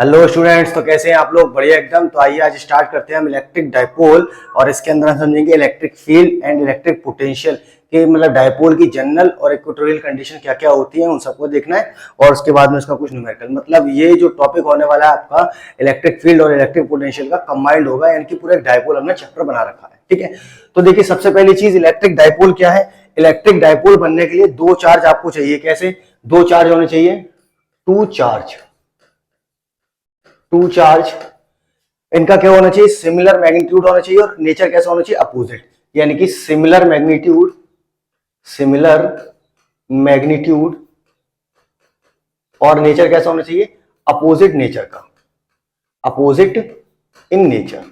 Hello students, तो कैसे हैं आप लोग? बढ़िया एकदम। तो आइए आज स्टार्ट करते हैं हम इलेक्ट्रिक डाइपोल, और इसके अंदर हम समझेंगे electric field and electric potential कि मतलब डाइपोल की जनरल और इक्वेटोरियल कंडीशन क्या क्या होती है, उन सबको देखना है। और उसके बाद में उसका कुछ न्यूमेरिकल, मतलब ये जो टॉपिक होने वाला है आपका इलेक्ट्रिक फील्ड और इलेक्ट्रिक पोटेंशियल का कंबाइंड होगा, यानी कि पूरा एक डाइपोल हमने चैप्टर बना रखा है। ठीक है, तो देखिए सबसे पहली चीज इलेक्ट्रिक डाइपोल क्या है। इलेक्ट्रिक डाइपोल बनने के लिए दो चार्ज आपको चाहिए। कैसे दो चार्ज होने चाहिए? To charge. टू चार्ज, इनका क्या होना चाहिए? सिमिलर मैग्नीट्यूड होना चाहिए, और नेचर कैसा होना चाहिए? अपोजिट, यानी कि सिमिलर मैग्नीट्यूड, सिमिलर मैग्नीट्यूड, और नेचर कैसा होना चाहिए? अपोजिट नेचर का, अपोजिट इन नेचर।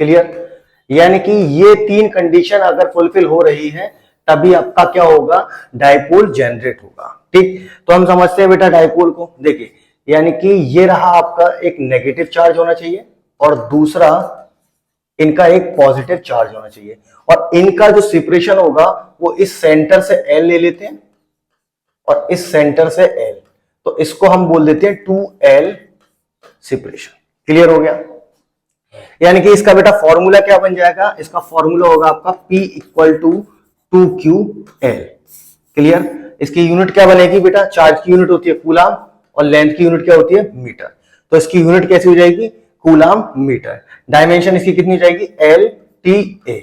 क्लियर? यानी कि ये तीन कंडीशन अगर फुलफिल हो रही है तभी आपका क्या होगा? डाइपोल जनरेट होगा। ठीक, तो हम समझते हैं बेटा डाइपोल को। देखिए, यानी कि ये रहा आपका एक नेगेटिव चार्ज होना चाहिए, और दूसरा इनका एक पॉजिटिव चार्ज होना चाहिए, और इनका जो सेपरेशन होगा वो इस सेंटर से एल ले लेते हैं और इस सेंटर से एल, तो इसको हम बोल देते हैं 2l सेपरेशन। क्लियर हो गया? यानी कि इसका बेटा फॉर्मूला क्या बन जाएगा? इसका फॉर्मूला होगा आपका P equal to 2ql। Clear? इसकी यूनिट क्या बनेगी बेटा? चार्ज की यूनिट होती है कूलाम, और लेंथ की यूनिट क्या होती है? मीटर। तो इसकी यूनिट कैसी हो जाएगी? Coulomb metre. डायमेंशन इसकी कितनी हो जाएगी? LTA।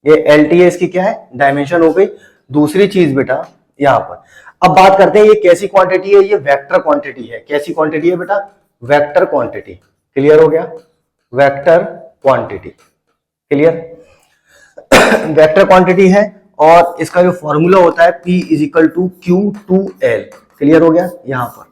ये LTA इसकी क्या है? डायमेंशन हो गई। दूसरी चीज बेटा यहां पर अब बात करते हैं ये कैसी क्वांटिटी है? ये वेक्टर क्वांटिटी है। कैसी क्वांटिटी है बेटा? Vector quantity. क्लियर हो गया? Vector quantity. Clear? Vector quantity है, और इसका जो फॉर्मूला होता है P is equal to Q2L। Clear हो गया? यहां पर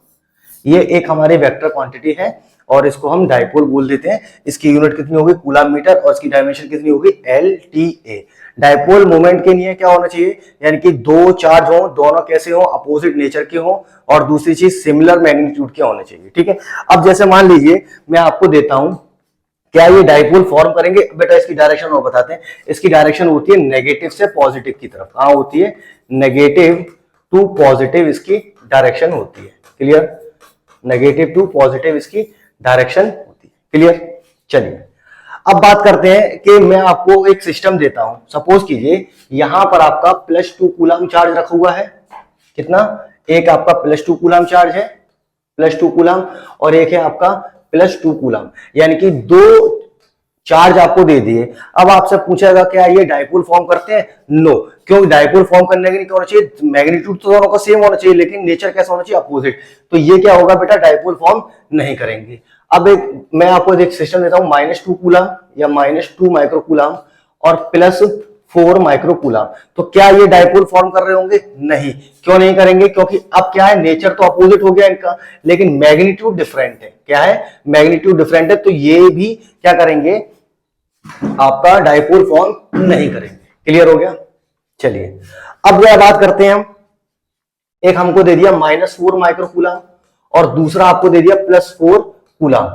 ये एक हमारी वेक्टर क्वांटिटी है, और इसको हम डाइपोल बोल देते हैं। इसकी यूनिट कितनी होगी? कूलम मीटर, और इसकी डायमेंशन कितनी होगी? LTA। डाइपोल मोमेंट के लिए क्या होना चाहिए? यानी कि दो चार्ज हो, दोनों कैसे हो? अपोजिट नेचर के हो, और दूसरी चीज सिमिलर मैग्नीट्यूड के होने चाहिए। ठीक है, अब जैसे मान लीजिए मैं आपको देता हूं, क्या ये डाइपोल फॉर्म करेंगे? बेटा इसकी डायरेक्शन वो बताते हैं। इसकी डायरेक्शन होती है नेगेटिव से पॉजिटिव की तरफ। कहां होती है? नेगेटिव टू पॉजिटिव इसकी डायरेक्शन होती है। क्लियर? नेगेटिव टू पॉजिटिव इसकी डायरेक्शन होती है। क्लियर? चलिए अब बात करते हैं कि मैं आपको एक सिस्टम देता हूं। सपोज कीजिए यहां पर आपका +2 कूलम चार्ज रखा हुआ है। कितना? एक आपका +2 कूलम चार्ज है, +2 कूलम, और एक है आपका +2 कूलम, यानी कि दो चार्ज आपको दे दिए। अब आपसे पूछेगा क्या ये डाइपोल फॉर्म करते हैं? नो। क्यों? डाइपोल फॉर्म करने के लिए क्या होना चाहिए? मैग्नीट्यूड तो दोनों का सेम होना चाहिए, लेकिन नेचर कैसा होना चाहिए? अपोजिट। तो ये क्या होगा बेटा? डाइपोल फॉर्म नहीं करेंगे। अब एक मैं आपको एक सिस्टम देता हूं, -2 कूलम या -2 माइक्रो कूलम और +4 माइक्रो कूलम। तो क्या ये डाइपोल फॉर्म कर रहे होंगे? नहीं। क्यों नहीं करेंगे? क्योंकि अब क्या है, नेचर तो अपोजिट हो गया इनका, लेकिन मैग्नीट्यूड डिफरेंट है। क्या है? मैग्नीट्यूड डिफरेंट है, तो ये भी क्या करेंगे? आपका डाइपोल फॉर्म नहीं करेंगे। क्लियर हो गया? चलिए अब जरा बात करते हैं हम, एक हमको दे दिया -4 माइक्रो कूलम, और दूसरा आपको दे दिया +4 कूलम।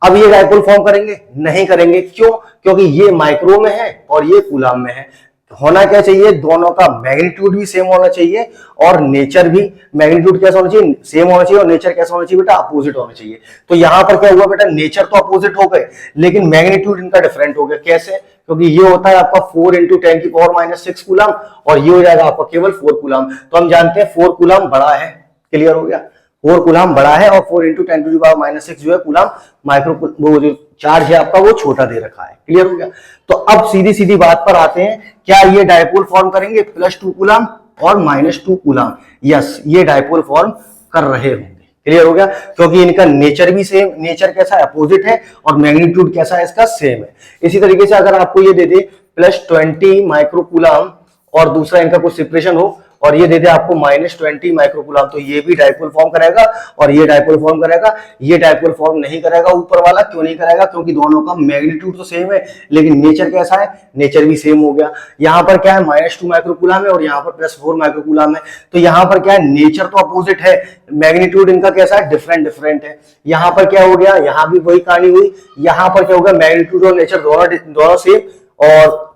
अब ये डाइपोल फॉर्म करेंगे? नहीं करेंगे। क्यों? क्योंकि ये माइक्रो में है और ये कूलम में है। होना क्या चाहिए? दोनों का मैग्नीट्यूड भी सेम होना चाहिए, और नेचर भी, मैग्नीट्यूड कैसा होना चाहिए? सेम होना चाहिए, और नेचर कैसा होना चाहिए बेटा? अपोजिट होना चाहिए। तो यहां पर क्या हुआ बेटा? नेचर तो अपोजिट हो गए, लेकिन मैग्नीट्यूड इनका डिफरेंट हो गया। कैसे? क्योंकि ये होता है आपका 4 × 10⁻⁻6 कूलम, और ये हो जाएगा आपका केवल 4 कूलम। तो हम जानते हैं 4 कूलम बड़ा है। क्लियर हो गया? 4 कूलम बड़ा है, और 4 × 10⁻⁻6 जो है कूलम माइक्रो, वो जो चार्ज है आपका वो छोटा दे रखा है। क्लियर हो गया? तो अब सीधी सीधी बात पर आते हैं, क्या ये डाइपोल फॉर्म करेंगे? +2 कूलम और -2 कूलम। यस, ये डाइपोल फॉर्म कर रहे होंगे। क्लियर हो गया? क्योंकि इनका नेचर भी सेम, नेचर कैसा है? अपोजिट है, और मैग्नीट्यूड कैसा है? इसका सेम है। इसी तरीके से अगर आपको ये दे दे +20 माइक्रो कूलम, और दूसरा इनका कुछ सेपरेशन हो, और ये दे दे आपको -20 माइक्रो कूलम, तो ये भी डाइपोल फॉर्म करेगा, और ये डाइपोल फॉर्म करेगा। ये डाइपोल फॉर्म नहीं करेगा ऊपर वाला। क्यों नहीं करेगा? क्योंकि दोनों का मैग्नीट्यूड तो सेम है, लेकिन नेचर कैसा है? नेचर भी सेम हो गया। यहां पर क्या है? -2 माइक्रो कूलम है, और यहां पर +4 माइक्रो कूलम है। तो यहां पर क्या है? नेचर तो अपोजिट है, मैग्नीट्यूड इनका कैसा है? डिफरेंट है। यहां पर क्या हो गया? यहां भी वही कहानी हुई। यहां पर क्या होगा? मैग्नीट्यूड और नेचर दोनों सेम, और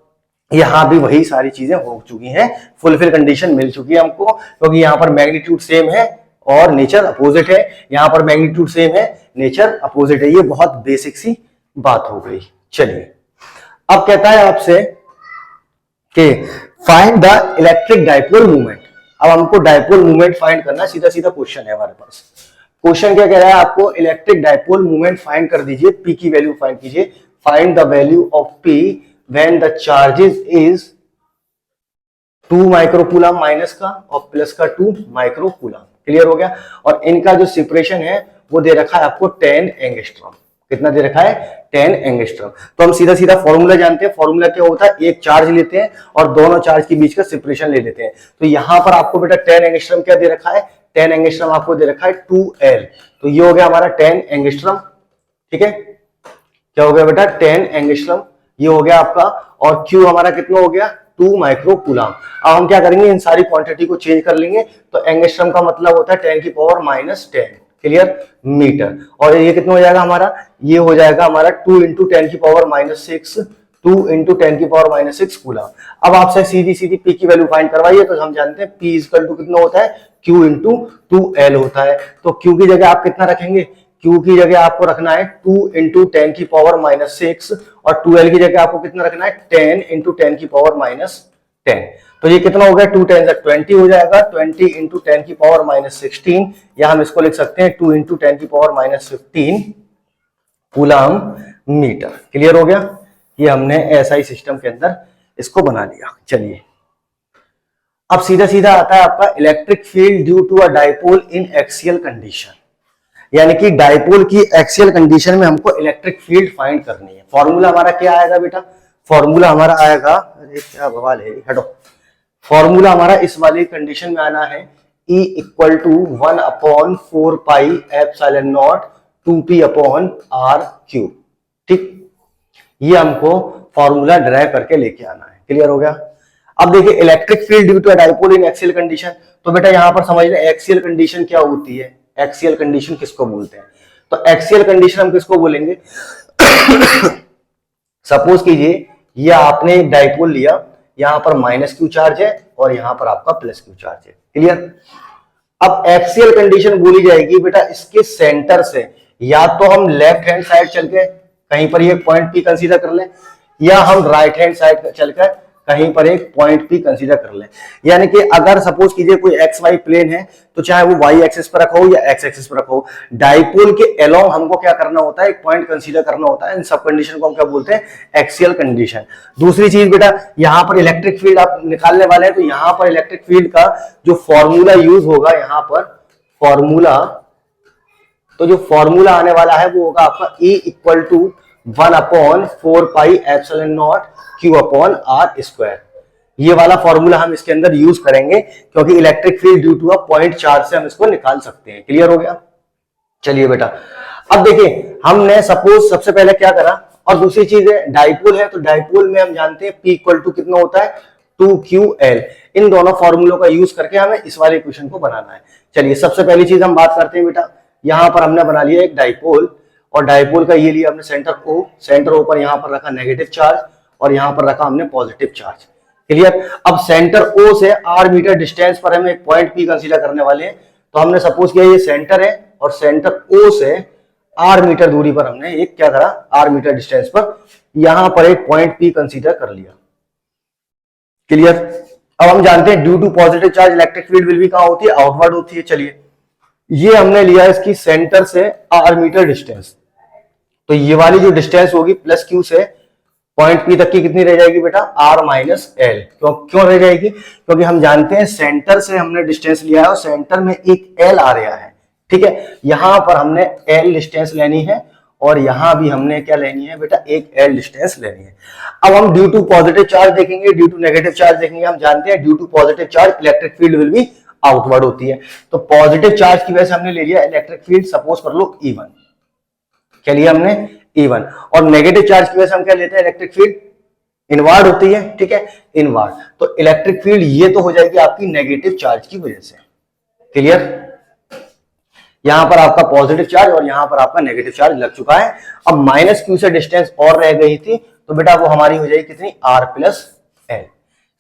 यहां भी वही सारी चीजें हो चुकी हैं, फुलफिल कंडीशन मिल चुकी है हमको। क्योंकि यहां पर मैग्नीट्यूड सेम है और नेचर अपोजिट है। यहां पर मैग्नीट्यूड सेम है, नेचर अपोजिट है। ये बहुत बेसिक सी बात हो गई। चलिए अब कहता है आपसे कि find the electric dipole movement. अब हमको डाइपोल मूवमेंट फाइंड करना, सीधा सीधा क्वेश्चन है हमारे पास। क्वेश्चन क्या कह रहा है, आपको इलेक्ट्रिक डाइपोल मूवमेंट फाइंड कर दीजिए, पी की वैल्यू फाइंड कीजिए। Find the value of P when the charges is 2 microcoulomb minus का और प्लस का 2 माइक्रोकूलम। क्लियर हो गया। और इनका जो सेपरेशन है वो दे रखा है आपको 10 एंगस्ट्रॉम। कितना दे रखा है, 10 एंगस्ट्रॉम। तो हम सीधा सीधा फॉर्मूला जानते हैं। फॉर्मूला क्या होता है, एक चार्ज लेते हैं और दोनों चार्ज के बीच का सेपरेशन ले लेते हैं। तो यहां पर आपको बेटा 10 एंगस्ट्रॉम क्या दे रखा है, 10 एंगस्ट्रॉम आपको दे रखा है 2L। तो ये हो गया हमारा 10 एंगस्ट्रॉम। ठीक है, क्या हो गया बेटा, 10 एंगस्ट्रॉम ये हो गया आपका। और Q हमारा कितना हो गया, 2 माइक्रोकूलम। अब हम क्या करेंगे, इन सारी क्वांटिटी को चेंज कर लेंगे। तो एंगस्ट्रॉम का मतलब होता है 10 की पावर -10। Clear, metre. और ये कितना हो जाएगा हमारा, ये हो जाएगा हमारा 2 इंटू 10 की पावर -6, 2 इंटू 10 की पावर -6 कूलम। अब आपसे सीधी सीधी पी की वैल्यू फाइंड करवाइए। तो हम जानते हैं पी इक्वल टू कितना होता है, Q इंटू 2L होता है। तो Q की जगह आप कितना रखेंगे, Q की जगह आपको रखना है 2 इंटू 10 की पावर -6 और 2L की जगह आपको कितना रखना है 10 इंटू 10 की पावर -10। तो ये कितना हो गया, 2 10 20 हो जाएगा। 20 इंटू 10 की पावर -16 या हम इसको लिख सकते हैं 2 इंटू 10 की पावर -15 कूलम मीटर। क्लियर हो गया। ये हमने एसआई सिस्टम के अंदर इसको बना लिया। चलिए अब सीधा सीधा आता है आपका electric field due to a dipole in axial condition. यानी कि डाइपोल की एक्सियल कंडीशन में हमको इलेक्ट्रिक फील्ड फाइंड करनी है। फॉर्मूला हमारा क्या आएगा बेटा, फॉर्मूला हमारा आएगा, अरे क्या बवाल है, हटो। फॉर्मूला हमारा इस वाली कंडीशन में आना है E equal to 1/4 pi epsilon not 2p upon r cube. ठीक, ये हमको फॉर्मूला ड्राइव करके लेके आना है। क्लियर हो गया। अब देखिए electric field due to dipole in axial condition. तो बेटा यहां पर समझ लें एक्सियल कंडीशन क्या होती है, एक्सियल कंडीशन किसको बोलते हैं। तो एक्सियल कंडीशन हम किसको बोलेंगे सपोज कीजिए ये आपने एक डाइपोल लिया, यहां पर -q चार्ज है और यहां पर आपका +q चार्ज है। क्लियर। अब एक्सियल कंडीशन बोली जाएगी बेटा इसके सेंटर से, या तो हम लेफ्ट हैंड साइड चल के कहीं पर ये पॉइंट P कंसीडर कर लें, या हम राइट हैंड साइड चलकर कहीं पर एक पॉइंट P कंसीडर कर लें। यानी कि अगर सपोज कीजिए कोई XY प्लेन है तो चाहे वो Y एक्सिस पर रखो या X एक्सिस पर रखो, डाइपोल के अलोंग हमको क्या करना होता है, एक पॉइंट कंसीडर करना होता है। इन सब कंडीशन को हम क्या बोलते हैं, एक्सियल कंडीशन। दूसरी चीज बेटा यहां पर इलेक्ट्रिक फील्ड आप निकालने वाले हैं, तो यहां पर इलेक्ट्रिक फील्ड का जो फॉर्मूला यूज होगा, यहां पर फॉर्मूला, तो जो फॉर्मूला आने वाला है वो होगा आपका E equal to 1/4 pi epsilon naught Q upon r square. ये वाला फॉर्मूला हम इसके अंदर यूज करेंगे क्योंकि electric field due to a point charge से हम इसको निकाल सकते हैं। क्लियर हो गया। चलिए बेटा अब देखिए हमने सपोज सबसे पहले क्या करा, और दूसरी चीज है डाइपोल है, तो डाइपोल में हम जानते हैं P इक्वल टू कितना होता है 2QL। इन दोनों फॉर्मूलों का यूज करके हमें इस वाले इक्वेशन को बनाना है। चलिए सबसे पहली चीज हम बात करते हैं बेटा, यहां पर हमने बना लिया एक डाइपोल, और डाइपोल का ये लिया हमने सेंटर O, सेंटर O पर यहां पर रखा नेगेटिव चार्ज और यहां पर रखा हमने पॉजिटिव चार्ज। क्लियर। अब सेंटर O से r मीटर डिस्टेंस पर हम एक पॉइंट P कंसीडर करने वाले हैं। तो हमने सपोज किया ये सेंटर है और सेंटर O से r मीटर दूरी पर हमने एक क्या करा, r मीटर डिस्टेंस पर यहां पर एक पॉइंट P कंसीडर कर लिया। क्लियर। अब हम जानते हैं due to positive charge electric field will भी कहां होती है, आउटवर्ड होती है। चलिए ये हमने लिया इसकी सेंटर से r मीटर डिस्टेंस, तो ये वाली जो डिस्टेंस होगी +q से पॉइंट P तक की कितनी रह जाएगी बेटा, r माइनस एल। क्यों रह जाएगी, क्योंकि हम जानते हैं सेंटर से हमने डिस्टेंस लिया है और सेंटर में एक L आ रहा है। ठीक है, यहां पर हमने L डिस्टेंस लेनी है और यहां भी हमने क्या लेनी है बेटा, एक L डिस्टेंस लेनी है। अब हम ड्यू टू पॉजिटिव चार्ज देखेंगे, ड्यू टू नेगेटिव चार्ज देखेंगे। हम जानते हैं due to positive charge electric field will भी आउटवर्ड होती है। तो पॉजिटिव चार्ज की वजह से हमने ले लिया इलेक्ट्रिक फील्ड, सपोज कर लो E1। क्या लिया हमने, E1। और नेगेटिव चार्ज की वजह से हम क्या लेते हैं, इलेक्ट्रिक फील्ड इनवर्ड होती है। ठीक है, इनवर्ड। तो इलेक्ट्रिक फील्ड ये तो हो जाएगी आपकी नेगेटिव चार्ज की वजह से। क्लियर। यहां पर आपका पॉजिटिव चार्ज और यहां पर आपका नेगेटिव चार्ज लग चुका है। अब -q से डिस्टेंस और रह गई थी, तो बेटा वो हमारी हो जाएगी कितनी, r + l,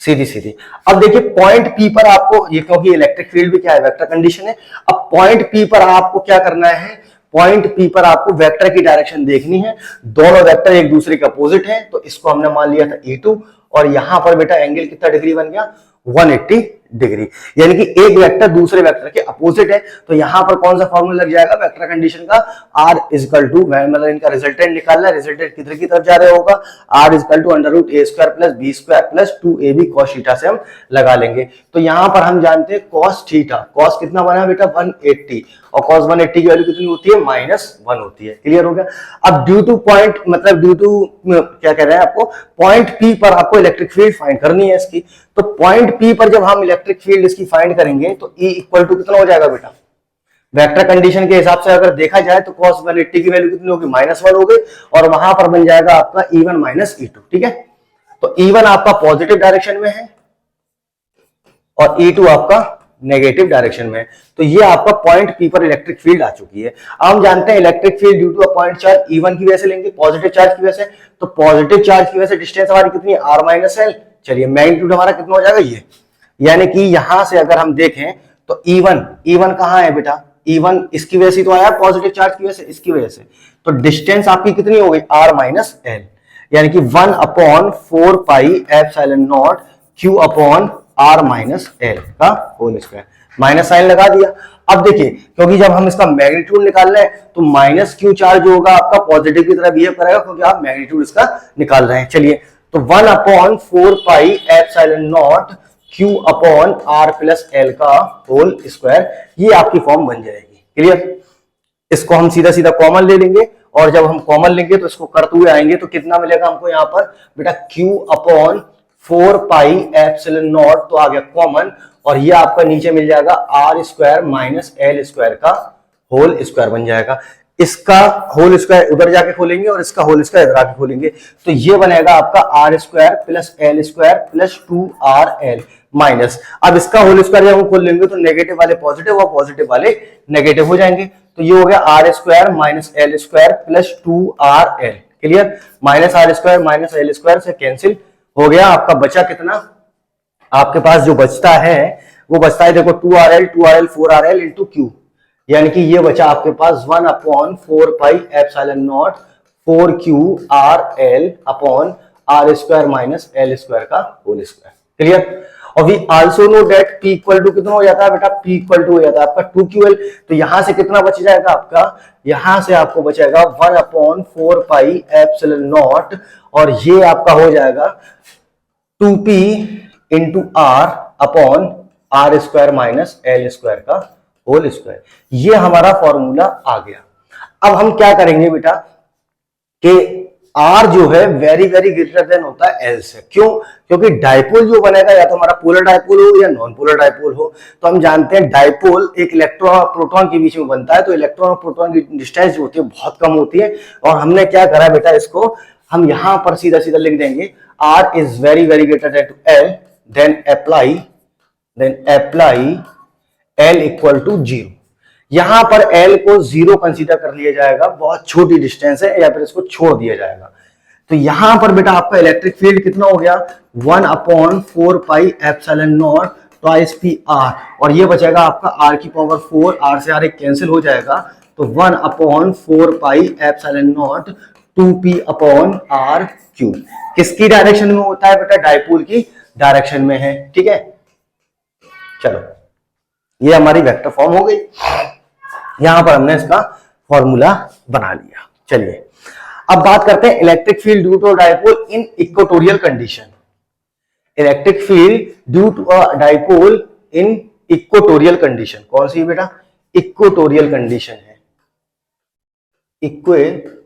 सीधी सीधी। अब देखिए पॉइंट P पर आपको, ये क्योंकि इलेक्ट्रिक फील्ड भी क्या है, वेक्टर कंडीशन है। अब पॉइंट P पर आपको क्या करना है, पॉइंट P पर आपको वेक्टर की डायरेक्शन देखनी है, दोनों वेक्टर एक दूसरे के अपोजिट हैं, तो इसको हमने मान लिया था E2, और यहां पर बेटा एंगल कितना डिग्री बन गया, 180 डिग्री, यानी कि एक वेक्टर दूसरे वेक्टर के अपोजिट है। तो यहां पर कौन सा फॉर्मूला लग जाएगा वेक्टर कंडीशन का, R इक्वल टू, मतलब इनका रिजल्टेंट निकालना है, रिजल्टेंट किधर की तरफ जा रहा होगा, R equal to under root a square plus b square plus 2ab cos theta से हम लगा लेंगे। तो यहां पर हम जानते हैं cos थीटा, cos कितना बना बेटा 180, और cos 180 की वैल्यू कितनी होती है, -1 होती है। क्लियर हो गया। अब ड्यू टू पॉइंट, मतलब ड्यू टू क्या कह रहे हैं आपको, पॉइंट P पर आपको इलेक्ट्रिक फील्ड फाइंड करनी है इसकी। तो पॉइंट P पर जब हम इलेक्ट्रिक फील्ड इसकी फाइंड करेंगे तो E इक्वल टू कितना हो जाएगा बेटा, वेक्टर कंडीशन के हिसाब से अगर देखा जाए तो cos 180 की वैल्यू कितनी होगी, -1 हो गई, और वहां पर बन जाएगा आपका E1 माइनस E2। ठीक है, तो E1 आपका पॉजिटिव डायरेक्शन में है और E2 आपका नेगेटिव डायरेक्शन में है। तो ये आपका पॉइंट P पर इलेक्ट्रिक फील्ड आ चुकी है। अब हम जानते हैं electric field due to a point charge E1 की वजह से लेंगे, पॉजिटिव चार्ज की वजह से। तो पॉजिटिव चार्ज की वजह से डिस्टेंस हमारी कितनी है, R माइनस L। चलिए मैग्नीट्यूड हमारा कितना हो जाएगा ये, यानी कि यहां से अगर हम देखें तो E1 कहां है बेटा, E1 इसकी वजह से तो आया पॉजिटिव चार्ज की वजह से, इसकी वजह से। तो डिस्टेंस आपकी कितनी हो गई, R माइनस L, यानी कि 1/4 pi epsilon naught Q upon R minus L का होल स्क्वायर, माइनस साइन लगा दिया। अब देखिए, क्योंकि जब हम इसका मैग्नीट्यूड निकाल रहे हैं तो माइनस Q चार्ज होगा आपका पॉजिटिव की तरह बिहेव करेगा, क्योंकि आप मैग्नीट्यूड इसका निकाल रहे हैं। चलिए, तो 1/4 pi epsilon naught Q upon R plus L का होल स्क्वायर, ये आपकी फॉर्म बन जाएगी। क्लियर, इसको हम सीधा सीधा कॉमन ले लेंगे, और जब हम कॉमन लेंगे तो इसको करते हुए आएंगे तो कितना मिलेगा हमको यहाँ पर बेटा, Q upon 4 pi epsilon not, तो आ गया कॉमन, और ये आपका नीचे मिल जाएगा R square minus L square का होल स्क्वायर बन जाएगा। इसका होल स्क्वायर उधर जाके खोलेंगे और इसका होल स्क्वायर इधर आके खोलेंगे, तो ये बनेगा आपका R square plus L square plus 2RL minus, अब इसका होल स्क्वायर जब हम खोल लेंगे तो नेगेटिव वाले पॉजिटिव और पॉजिटिव वाले नेगेटिव हो जाएंगे। तो ये हो गया R square minus L square plus 2RL। Clear, minus R square minus L square से कैंसिल हो गया। आपका बचा कितना, आपके पास जो बचता है वो बचता है, देखो 2RL 4RL इंटू Q, यानी कि ये बचा आपके पास 1/4 pi epsilon naught 4QRL upon R square minus L square का होल स्क्वायर। क्लियर, और we also know that P equal to कितना हो जाता है बेटा, P इक्वल टू हो जाता है आपका 2QL। तो यहां से कितना बच जाएगा आपका, यहां से आपको बचेगा 1/4 पाई एप्सिलॉन नॉट, और ये आपका हो जाएगा 2P into R upon R square minus L square का होल स्क्वायर। ये हमारा फॉर्मूला आ गया। अब हम क्या करेंगे बेटा कि R जो है वेरी वेरी ग्रेटर देन होता है L से। क्यों, क्योंकि डाइपोल जो बनेगा या तो हमारा पोलर डाइपोल हो या नॉन पोलर डाइपोल हो। तो हम जानते हैं डाइपोल एक इलेक्ट्रॉन और प्रोटॉन के बीच में बनता है, तो इलेक्ट्रॉन और प्रोटॉन की डिस्टेंस जो होती है बहुत कम होती है, और हमने क्या करा बेटा, इसको हम यहां पर सीधा सीधा लिख देंगे R is very very greater than to L, then apply L equal to 0। यहां पर L को 0 कंसीडर कर लिया जाएगा, बहुत छोटी डिस्टेंस है, या फिर इसको छोड़ दिया जाएगा। तो यहां पर बेटा आपका इलेक्ट्रिक फील्ड कितना हो गया, 1/4 pi epsilon naught twice PR, और ये बचेगा आपका R की पावर 4, R से R एक कैंसिल हो जाएगा, तो 1/4 pi epsilon not 2P upon RQ। किसकी डायरेक्शन में होता है बेटा, डाइपोल की डायरेक्शन में है। ठीक है, चलो ये हमारी वेक्टर फॉर्म हो गई, यहां पर हमने इसका फॉर्मूला बना लिया। चलिए अब बात करते हैं electric field due to dipole in equatorial condition. Electric field due to a dipole in equatorial condition, कौन सी बेटा, इक्वेटोरियल कंडीशन है, इक्वेटोरियल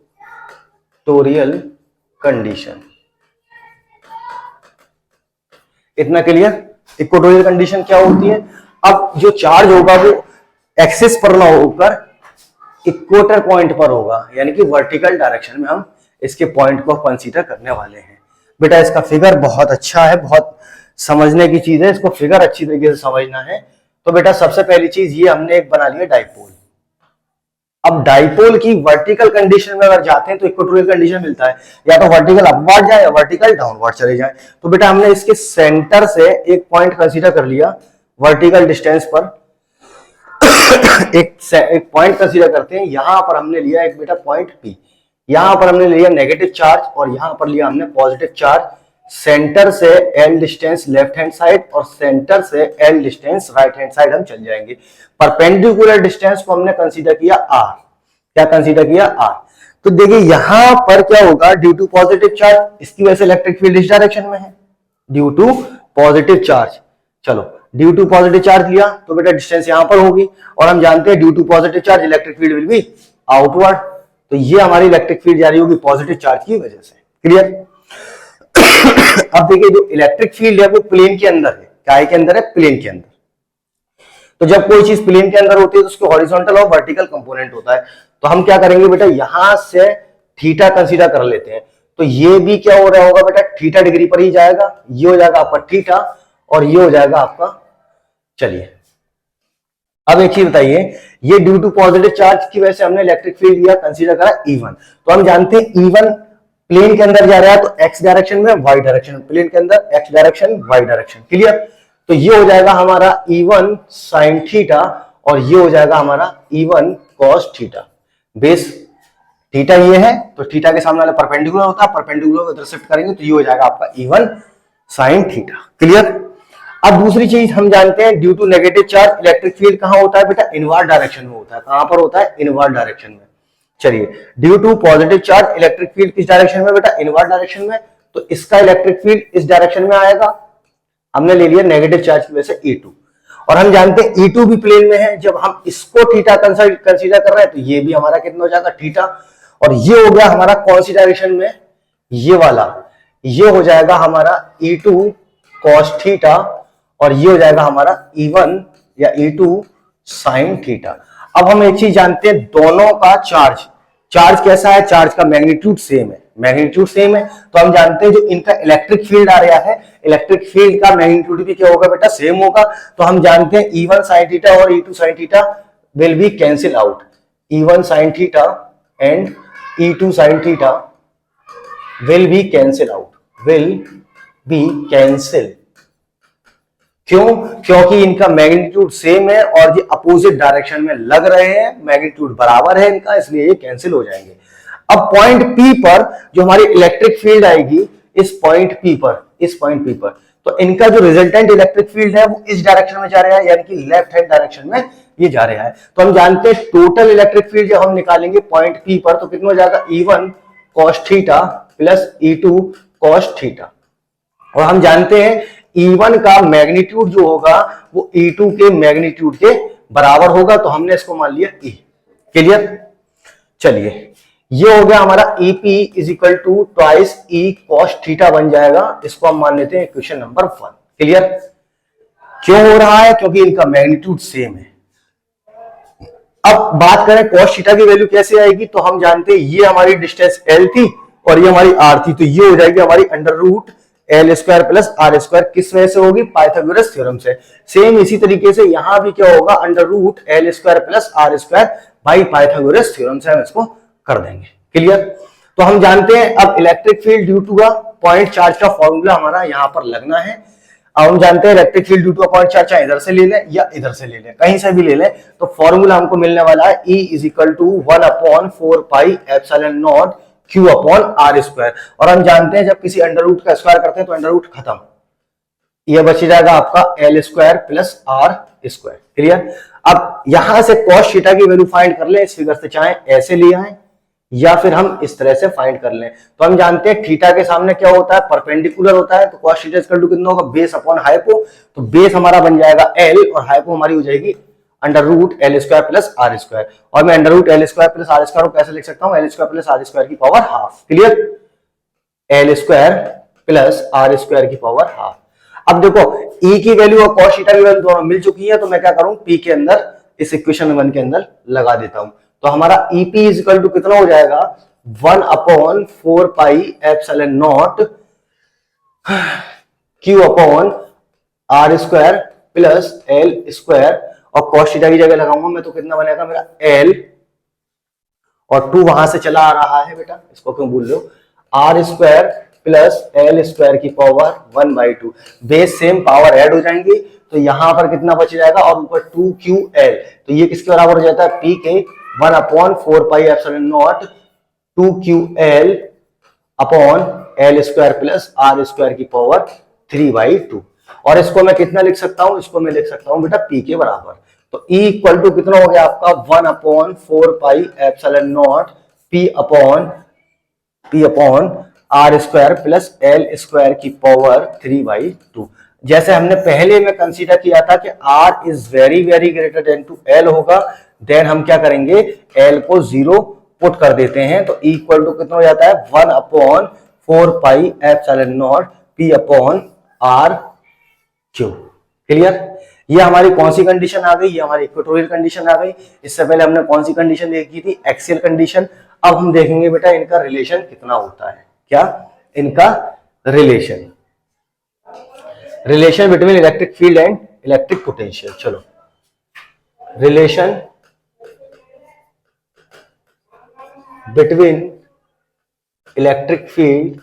कंडीशन। इतना क्लियर, इक्वेटोरियल कंडीशन क्या होती है। अब जो चार्ज होगा वो एक्सिस पर ना होकर इक्वेटर पॉइंट पर होगा, यानी कि वर्टिकल डायरेक्शन में हम इसके पॉइंट को कंसीडर करने वाले हैं। बेटा इसका फिगर बहुत अच्छा है, बहुत समझने की चीज है, इसको फिगर अच्छी तरीके से समझना है। तो बेटा सबसे पहली चीज ये हमने एक बना लिया डाइपोल। अब डाइपोल की वर्टिकल कंडीशन में अगर जाते हैं तो इक्वेटोरियल कंडीशन मिलता है, या तो वर्टिकल अपवर्ड जाए या वर्टिकल डाउनवर्ड चले जाए। तो बेटा हमने इसके सेंटर से एक पॉइंट कंसीडर कर लिया वर्टिकल डिस्टेंस पर एक पॉइंट कंसीडर करते हैं। यहां पर हमने लिया एक बेटा पॉइंट पी, यहां पर हमने लिया नेगेटिव चार्ज और यहां पर लिया हमने पॉजिटिव चार्ज। सेंटर से L distance left hand side और सेंटर से L distance right hand side हम चल जाएंगे। परपेंडिकुलर डिस्टेंस को हमने कंसीडर किया आर। क्या कंसीडर किया? आर। तो देखिए यहां पर क्या होगा, ड्यू टू पॉजिटिव चार्ज, इसकी वजह से इलेक्ट्रिक फील्ड इस डायरेक्शन में है, ड्यू टू पॉजिटिव चार्ज। चलो ड्यू टू पॉजिटिव चार्ज लिया तो बेटा डिस्टेंस यहां पर होगी, और हम जानते हैं due to positive charge electric field will be outward. तो ये हमारी इलेक्ट्रिक फील्ड जा रही होगी पॉजिटिव चार्ज की वजह से। क्लियर? अब देखिए जो इलेक्ट्रिक फील्ड है वो प्लेन के अंदर है। क्या के अंदर है? प्लेन के अंदर। तो जब कोई चीज प्लेन के अंदर होती है तो उसके हॉरिजॉन्टल और वर्टिकल कंपोनेंट होता है। तो हम क्या करेंगे बेटा, यहां से थीटा कंसीडर कर लेते हैं। तो ये भी क्या हो रहा होगा बेटा, थीटा डिग्री पर ही जाएगा। ये हो जाएगा आपका थीटा और ये हो जाएगा आपका, चलिए अब एक चीज बताइए, ये ड्यू टू पॉजिटिव चार्ज की वजह से हमने इलेक्ट्रिक फील्ड लिया, कंसीडर करा E1। तो हम जानते हैं E1 प्लेन के अंदर जा रहा है तो एक्स डायरेक्शन में, वाई डायरेक्शन, प्लेन के अंदर x direction y direction. Clear? तो ये हो जाएगा हमारा E1 साइन थीटा और ये हो जाएगा हमारा E1 cos theta. Base theta ये है तो थीटा के सामने वाला परपेंडिकुलर होता है, परपेंडिकुलर को इधर शिफ्ट करेंगे तो ये हो जाएगा आपका E1 साइन थीटा। क्लियर? अब दूसरी चीज हम जानते हैं, due to negative charge electric field कहां होता है बेटा, इनवर्ड डायरेक्शन में होता है। कहां पर होता है? इनवर्ड डायरेक्शन में। चलिए due to positive charge electric field किस डायरेक्शन में बेटा, इनवर्ड डायरेक्शन में। तो इसका इलेक्ट्रिक फील्ड इस डायरेक्शन में आएगा। हमने ले लिया नेगेटिव चार्ज की वजह से E2, और हम जानते हैं E2 भी प्लेन में है। जब हम इसको थीटा कंसीडर कर रहे हैं तो ये भी हमारा कितना हो जाएगा, थीटा। और ये हो गया हमारा कौन सी डायरेक्शन में, ये वाला, ये हो जाएगा हमारा E2 कॉस थीटा और ये हो जाएगा हमारा E1 या E2 साइन थीटा। अब हम एक चीज जानते हैं, दोनों का चार्ज कैसा है, चार्ज का मैग्नीट्यूड सेम है, मैग्नीट्यूड सेम है। तो हम जानते हैं जो इनका इलेक्ट्रिक फील्ड आ रहा है, इलेक्ट्रिक फील्ड का मैग्नीट्यूड भी क्या होगा बेटा, सेम होगा। तो हम जानते हैं E1 साइन थीटा और E2 sine theta will be cancel out. E1 sine theta and E2 sine theta will be cancel out, will be cancel. क्यों? क्योंकि इनका मैग्नीट्यूड सेम है और ये अपोजिट डायरेक्शन में लग रहे हैं, मैग्नीट्यूड बराबर है इनका, इसलिए ये कैंसिल हो जाएंगे। अब पॉइंट P पर जो हमारी इलेक्ट्रिक फील्ड आएगी, इस पॉइंट P पर, तो इनका जो रिजल्टेंट इलेक्ट्रिक फील्ड है वो इस डायरेक्शन में जा रहा है, यानी कि लेफ्ट हैंड डायरेक्शन में ये जा रहा है। तो हम जानते हैं टोटल इलेक्ट्रिक फील्ड जब हम निकालेंगे पॉइंट P पर तो कितना हो जाएगा, E1 cos theta plus E2 cos theta. और हम जानते हैं E1 का मैग्नीट्यूड जो होगा वो E2 के मैग्नीट्यूड के बराबर होगा, तो हमने इसको मान लिया E। क्लियर? चलिए ये हो गया हमारा EP is equal to twice E cos theta बन जाएगा। इसको हम मान लेते हैं इक्वेशन नंबर 1। क्लियर? क्यों हो रहा है? क्योंकि इनका मैग्नीट्यूड सेम है। अब बात करें cos थीटा की वैल्यू कैसे आएगी, तो हम जानते हैं ये हमारी डिस्टेंस L थी और ये हमारी R थी, तो ये हो जाएगी हमारी under root L square plus R square. किस वजह से होगी? पाइथागोरस थ्योरम से। सेम इसी तरीके से यहां भी क्या होगा, under root L square plus R square by Pythagoras theorem से हम इसको कर देंगे। क्लियर? तो हम जानते हैं अब electric field due two point charge का फॉर्मूला हमारा यहां पर लगना है। अब हम जानते हैं electric field due two point charge चाहे इधर से ले लें या इधर से ले लें, कहीं से भी ले लें, तो फॉर्मूला हमको मिलने वाला है E is equal to 1/4 pi epsilon naught Q upon R square. और हम जानते हैं जब किसी अंडर रूट का स्क्वायर करते हैं तो अंडर रूट खत्म, यह बच जाएगा आपका L square plus R square. Clear? अब यहां से cos थीटा की वैल्यू फाइंड कर ले, इस फिगर से चाहे ऐसे ले आए या फिर हम इस तरह से फाइंड कर लें। तो हम जानते हैं थीटा के सामने क्या होता है, परपेंडिकुलर होता है, तो cos थीटा इक्वल टू कितना होगा, बेस अपॉन हाइपो। तो बेस हमारा बन जाएगा L और हाइपो हमारी हो जाएगी under root L square plus R square. और मैं under root L square plus R square को कैसे लिख सकता हूं, L square plus R square की power half. Clear? L square plus R square की पावर हाफ। अब देखो E की वैल्यू और cos थीटा की वैल्यू दोनों मिल चुकी है, तो मैं क्या करूं, P के अंदर इस इक्वेशन 1 के अंदर लगा देता हूं। तो हमारा EP इज इक्वल टू कितना हो जाएगा, 1/4 pi epsilon naught Q upon R square plus L square, और cos थीटा की जगह लगाऊंगा मैं तो कितना बनेगा मेरा L, और 2 वहां से चला आ रहा है बेटा, इसको क्यों भूल रहे हो, R square plus L square की power 1/2। Base same, power add हो जाएंगी, तो यहां पर कितना बच जाएगा और ऊपर 2ql, तो ये किसके बराबर हो जाता है, p के 1/4 2ql upon l square plus r square की पावर 3/2। और इसको मैं कितना लिख सकता हूं, इसको मैं लिख सकता हूं बेटा p के बराबर। तो E इक्वल टू कितना हो गया आपका 1/4 p upon r square plus l square की पावर 3/2। जैसे हमने पहले में कंसीडर किया था कि r is very very greater than to l होगा, देन हम क्या करेंगे, l को 0 पुट कर देते हैं, तो E इक्वल टू कितना हो जाता है 1/4 p upon r Q. Clear? ये हमारी कौन सी कंडीशन आ गई, ये हमारी इक्वेटोरियल कंडीशन आ गई। इससे पहले हमने कौन सी कंडीशन देखी थी, एक्सियल कंडीशन। अब हम देखेंगे बेटा इनका रिलेशन कितना होता है, क्या इनका relation between electric field and electric potential. चलो, relation between electric field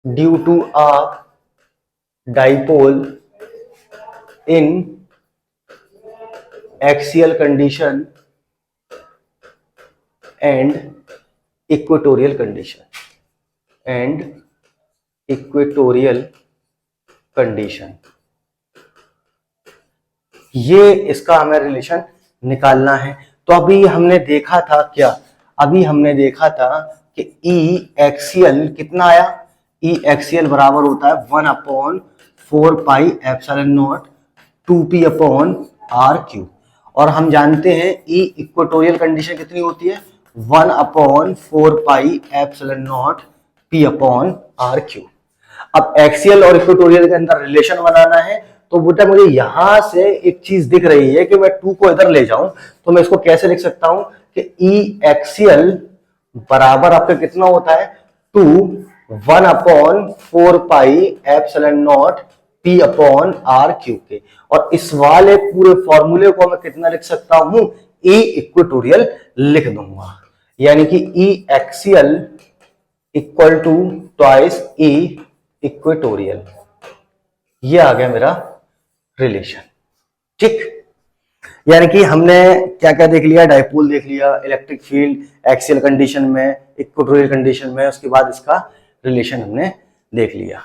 due to a dipole in axial condition and equatorial condition ये इसका हमें रिलेशन निकालना है। तो अभी हमने देखा था क्या, अभी हमने देखा था कि E एक्सियल कितना आया, E एक्सियल बराबर होता है 1/4 2p अपॉन r क्यू। और हम जानते हैं E इक्वेटोरियल कंडीशन कितनी होती है 1/4 p अपॉन r क्यू। अब एक्सियल और इक्वेटोरियल के अंदर रिलेशन बनाना है, तो बेटा मुझे यहां से एक चीज दिख रही है कि मैं 2 को इधर ले जाऊं, तो मैं इसको कैसे लिख सकता हूं कि E एक्सियल बराबर आपका कितना होता है 1/4 p अपॉन r क्यू के। और इस वाले पूरे फॉर्मूले को मैं कितना लिख सकता हूं, E इक्वेटोरियल लिख दूंगा, यानी कि E axial equal to twice E equatorial. ये आ गया मेरा रिलेशन। ठीक, यानी कि हमने क्या क्या देख लिया, डाइपोल देख लिया, इलेक्ट्रिक फील्ड एक्सियल कंडीशन में, इक्वेटोरियल कंडीशन में, उसके बाद इसका रिलेशन हमने देख लिया।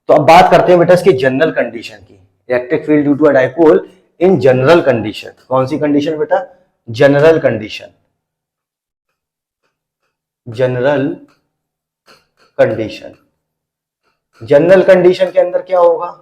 तो अब बात करते हैं बेटा इसकी जनरल कंडीशन की, electric field due to a dipole in general condition. कौन सी कंडीशन बेटा, जनरल कंडीशन। जनरल कंडीशन के अंदर क्या होगा,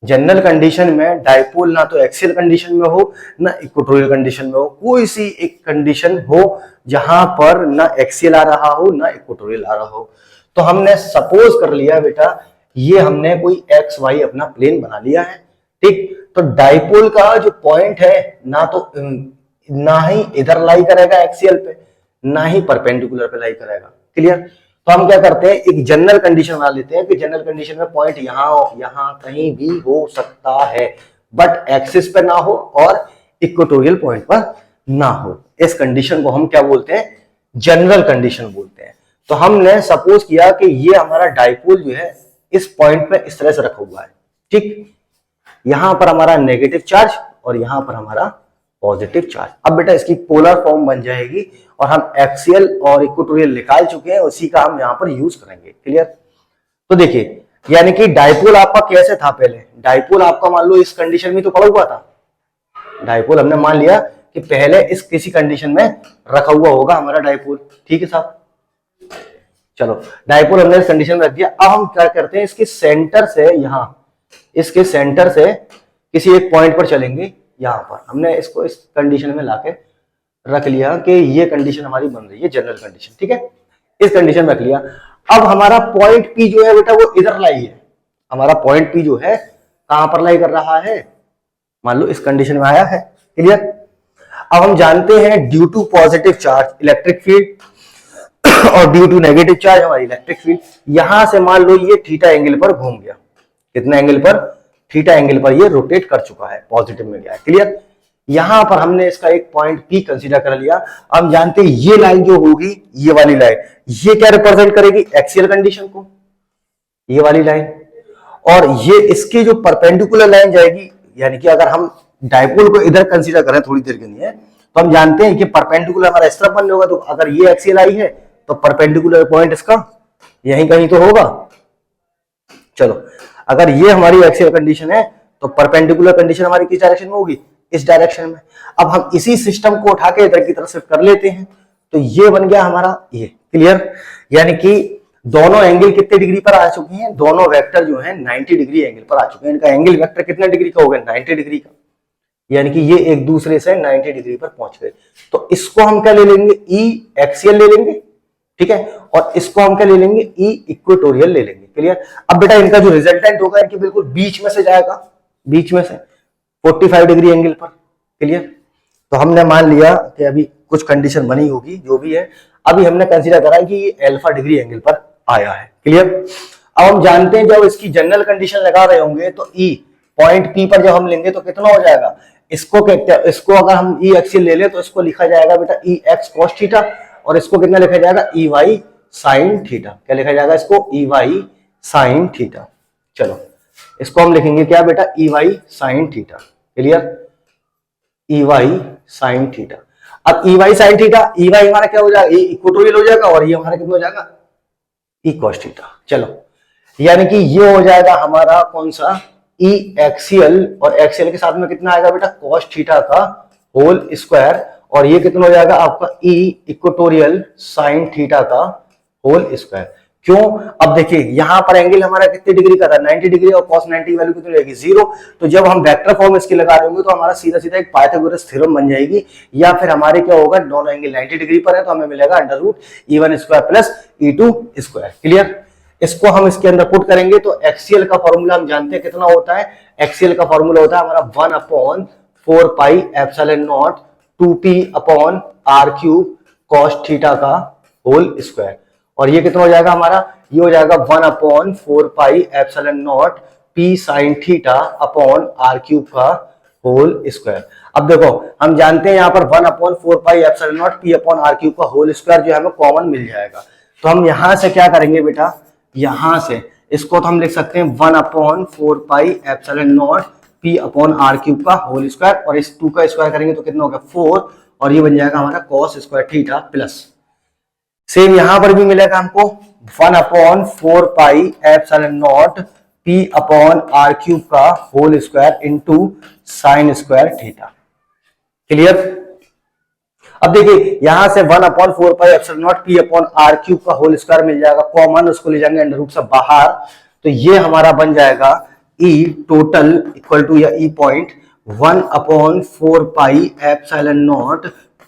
जनरल कंडीशन में डाइपोल ना तो एक्सियल कंडीशन में हो ना इक्वेटोरियल कंडीशन में हो, कोई सी एक कंडीशन हो जहां पर ना एक्सियल आ रहा हो ना इक्वेटोरियल आ रहा हो। तो हमने सपोज कर लिया बेटा, ये हमने कोई एक्स वाई अपना प्लेन बना लिया है, ठीक। तो डाइपोल का जो पॉइंट है ना ही इधर लाई करेगा एक्सियल पे, ना ही परपेंडिकुलर पे लाई करेगा। क्लियर? तो हम क्या करते हैं, एक जनरल कंडीशन बना लेते हैं कि जनरल कंडीशन में पॉइंट यहां कहीं भी हो सकता है, बट एक्सिस पे ना हो और इक्वेटोरियल पॉइंट पर ना हो। इस कंडीशन को हम क्या बोलते हैं, जनरल कंडीशन बोलते हैं। तो हमने सपोज किया कि ये हमारा डाइपोल जो है इस पॉइंट पे इस तरह से रखा हुआ है, ठीक। यहां पर हमारा नेगेटिव चार्ज और यहां पर हमारा पॉजिटिव चार्ज। अब बेटा इसकी पोलर फॉर्म बन जाएगी और हम एक्सियल और इक्वेटोरियल निकाल चुके हैं, उसी का हम यहां पर यूज करेंगे। क्लियर? तो देखिए, यानी कि डाइपोल आपका कैसे था, पहले डाइपोल आपका मान लो इस कंडीशन में तो पड़ा हुआ था। डाइपोल हमने मान लिया कि पहले इस किसी कंडीशन में रखा हुआ होगा हमारा डाइपोल, ठीक है साहब। चलो, डाइपोल हमने इस कंडीशन में रख दिया। अब हम क्या करते हैं, इसके सेंटर से यहां, इसके सेंटर से किसी एक पॉइंट पर चलेंगे। यहां पर हमने इसको इस कंडीशन में लाके रख लिया कि ये कंडीशन हमारी बन रही है जनरल कंडीशन, ठीक है। इस कंडीशन में रख लिया। अब हमारा पॉइंट पी जो है बेटा वो इधर लाई है, हमारा पॉइंट पी जो है कहां पर लाई कर रहा है, मान लो इस कंडीशन में आया है। क्लियर? अब हम जानते हैं due to positive charge electric field और ड्यू टू नेगेटिव चार्ज हमारी इलेक्ट्रिक फील्ड। यहां से मान लो ये थीटा एंगल पर घूम गया, कितना एंगल पर, थीटा एंगल पर ये रोटेट कर चुका है, पॉजिटिव में गया है। क्लियर? यहां पर हमने इसका एक पॉइंट पी कंसीडर कर लिया। हम जानते हैं ये लाइन जो होगी, ये वाली लाइन, ये क्या रिप्रेजेंट करेगी, एक्सियल कंडीशन को। ये वाली लाइन, और ये इसकी जो परपेंडिकुलर लाइन जाएगी, यानी कि अगर हम डायपोल को इधर कंसीडर करें थोड़ी देर के लिए, तो हम जानते हैं कि परपेंडिकुलर हमारा इस तरफ बनने होगा, तो अगर ये एक्सियल आई है तो परपेंडिकुलर पॉइंट इसका यहीं कहीं तो होगा। चलो, अगर ये हमारी एक्सियल कंडीशन है तो परपेंडिकुलर कंडीशन हमारी किस डायरेक्शन में होगी, इस डायरेक्शन में। अब हम इसी सिस्टम को उठा के इधर की तरफ शिफ्ट कर लेते हैं, तो ये बन गया हमारा ये। क्लियर? यानी कि दोनों एंगल कितने डिग्री पर आ चुके हैं, दोनों वेक्टर जो है 90 डिग्री एंगल पर आ चुके हैं। इनका एंगल वेक्टर कितने डिग्री का हो गया, 90 डिग्री का, यानी कि ये एक दूसरे से 90 डिग्री पर पहुंच गए। तो इसको हम क्या ले लेंगे, ई एक्सियल ले लेंगे, ठीक है, और इसको हम क्या ले लेंगे, ई इक्वेटोरियल ले लेंगे। क्लियर? अब बेटा इनका जो रिजल्टेंट होगा इनके बिल्कुल बीच में से जाएगा, बीच में से 45 डिग्री एंगल पर। क्लियर? तो हमने मान लिया कि अभी कुछ कंडीशन बनी होगी, जो भी है अभी हमने कंसीडर करा कि ये अल्फा डिग्री एंगल पर आया है। क्लियर? अब हम जानते हैं जब इसकी जनरल कंडीशन लगा रहे होंगे तो ई पॉइंट पी पर जब हम लेंगे तो कितना हो जाएगा, इसको कहते हैं, इसको अगर हम ई एक्सियल ले ले तो इसको लिखा जाएगा बेटा ई एक्स कॉस थीटा, और इसको कितना लिखा जाएगा, ई वाई साइन थीटा। क्या लिखा जाएगा इसको, ई वाई साइन थीटा। चलो इसको हम लिखेंगे क्या बेटा, E Y sine theta. Clear? E Y sine theta. अब E Y sine theta, E Y हमारा क्या हो जाएगा, इक्वेटोरियल हो जाएगा, और ये हमारा कितना हो जाएगा, ई कॉस थीटा। चलो, यानी कि ये हो जाएगा हमारा कौन सा, ई एक्सियल, और एक्सियल के साथ में कितना आएगा बेटा, कॉस थीटा का होल स्क्वायर, और ये कितना हो जाएगा आपका ई इक्वेटोरियल साइन थीटा का होल स्क्वायर। क्यों? अब देखिए यहां पर एंगल हमारा कितने डिग्री का था, 90 डिग्री, और cos 90 की वैल्यू कितनी रहेगी, 0। तो जब हम वेक्टर फॉर्म इसकी लगा रहे होंगे तो हमारा सीधा सीधा एक पाइथागोरस थ्योरम बन जाएगी, या फिर हमारे क्या होगा, दोनों एंगल 90 डिग्री पर है तो हमें मिलेगा under root E1 square plus E2 square. Clear? इसको हम इसके अंदर पुट करेंगे तो एक्सियल का फॉर्मूला हम जानते हैं कितना होता है, एक्सियल का फॉर्मूला होता है हमारा 1/4 pi epsilon not 2p upon r cube cos theta का होल स्क्वायर, और ये कितना हो जाएगा हमारा, ये हो जाएगा 1/4 pi epsilon not p sign theta upon r cube का होल स्क्वायर। अब देखो हम जानते हैं यहाँ पर 1/4 pi epsilon not p upon r cube का होल स्क्वायर जो हमें कॉमन मिल जाएगा। तो हम यहां से क्या करेंगे बेटा, यहां से इसको तो हम लिख सकते हैं 1/4 pi epsilon not p upon r cube का होल स्क्वायर, और इस 2 का स्क्वायर करेंगे तो कितना होगा 4, और ये बन जाएगा हमारा cos square theta plus, same यहां पर भी मिलेगा हमको 1/4 pi epsilon not p upon r cube का whole square into sine square theta. Clear? अब देखिए यहां से 1/4 pi epsilon not p upon r cube का होल स्क्वायर मिल जाएगा, कॉमन उसको ले जाएंगे अंडर रूट से बाहर, तो ये हमारा बन जाएगा e टोटल इक्वल टू या e point 1/4 pi epsilon not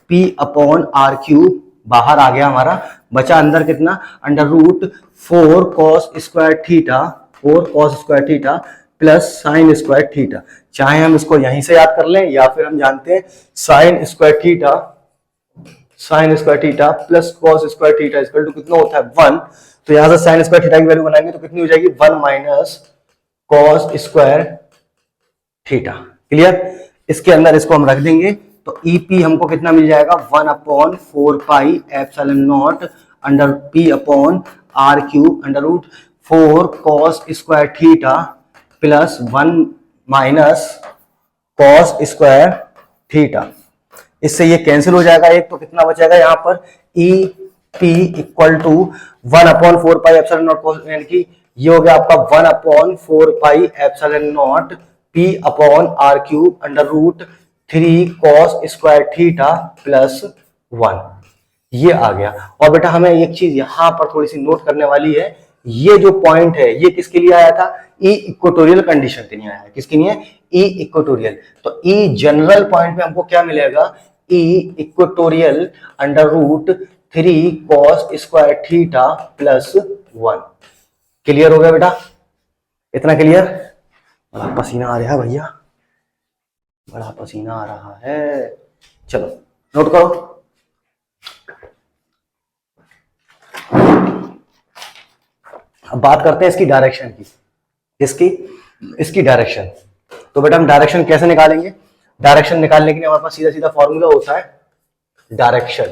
p upon r cube, बाहर आ गया हमारा, बचा अंदर कितना, under root 4 cos square theta, 4 cos square theta plus sine square theta. चाहे हम इसको यहीं से याद कर लें या फिर हम जानते हैं sine square theta plus cos square theta equal to कितना होता है 1। तो यहां से साइन स्क्वायर थीटा की वैल्यू बनाएंगे तो कितनी हो जाएगी 1 minus cos square theta. Clear? इसके अंदर इसको हम रख देंगे तो EP हमको कितना मिल जाएगा 1/4 pi epsilon naught under p upon r cube under root 4 cos square theta plus 1 minus cos square theta. इससे ये कैंसिल हो जाएगा एक, तो कितना बचेगा यहाँ पर EP equal to 1/4 pi epsilon naught, यानी कि ये हो गया आपका 1/4 pi epsilon not p upon r cube under root 3 cos square theta plus 1, ये आ गया। और बेटा हमें एक चीज यहां पर थोड़ी सी नोट करने वाली है, ये जो पॉइंट है ये किसके लिए आया था, ई इक्वेटोरियल कंडीशन के लिए आया है। किसके लिए, ई इक्वेटोरियल। तो ई जनरल पॉइंट में हमको क्या मिलेगा, E equatorial under root 3 cos square theta plus 1। Clear हो गया बेटा, इतना क्लियर? बड़ा पसीना आ रहा है भैया, बड़ा पसीना आ रहा है। चलो नोट करो, अब बात करते हैं इसकी डायरेक्शन की। इसकी डायरेक्शन, तो बेटा हम डायरेक्शन कैसे निकालेंगे, डायरेक्शन निकालने के लिए हमारे पास सीधा सीधा फॉर्मूला होता है डायरेक्शन।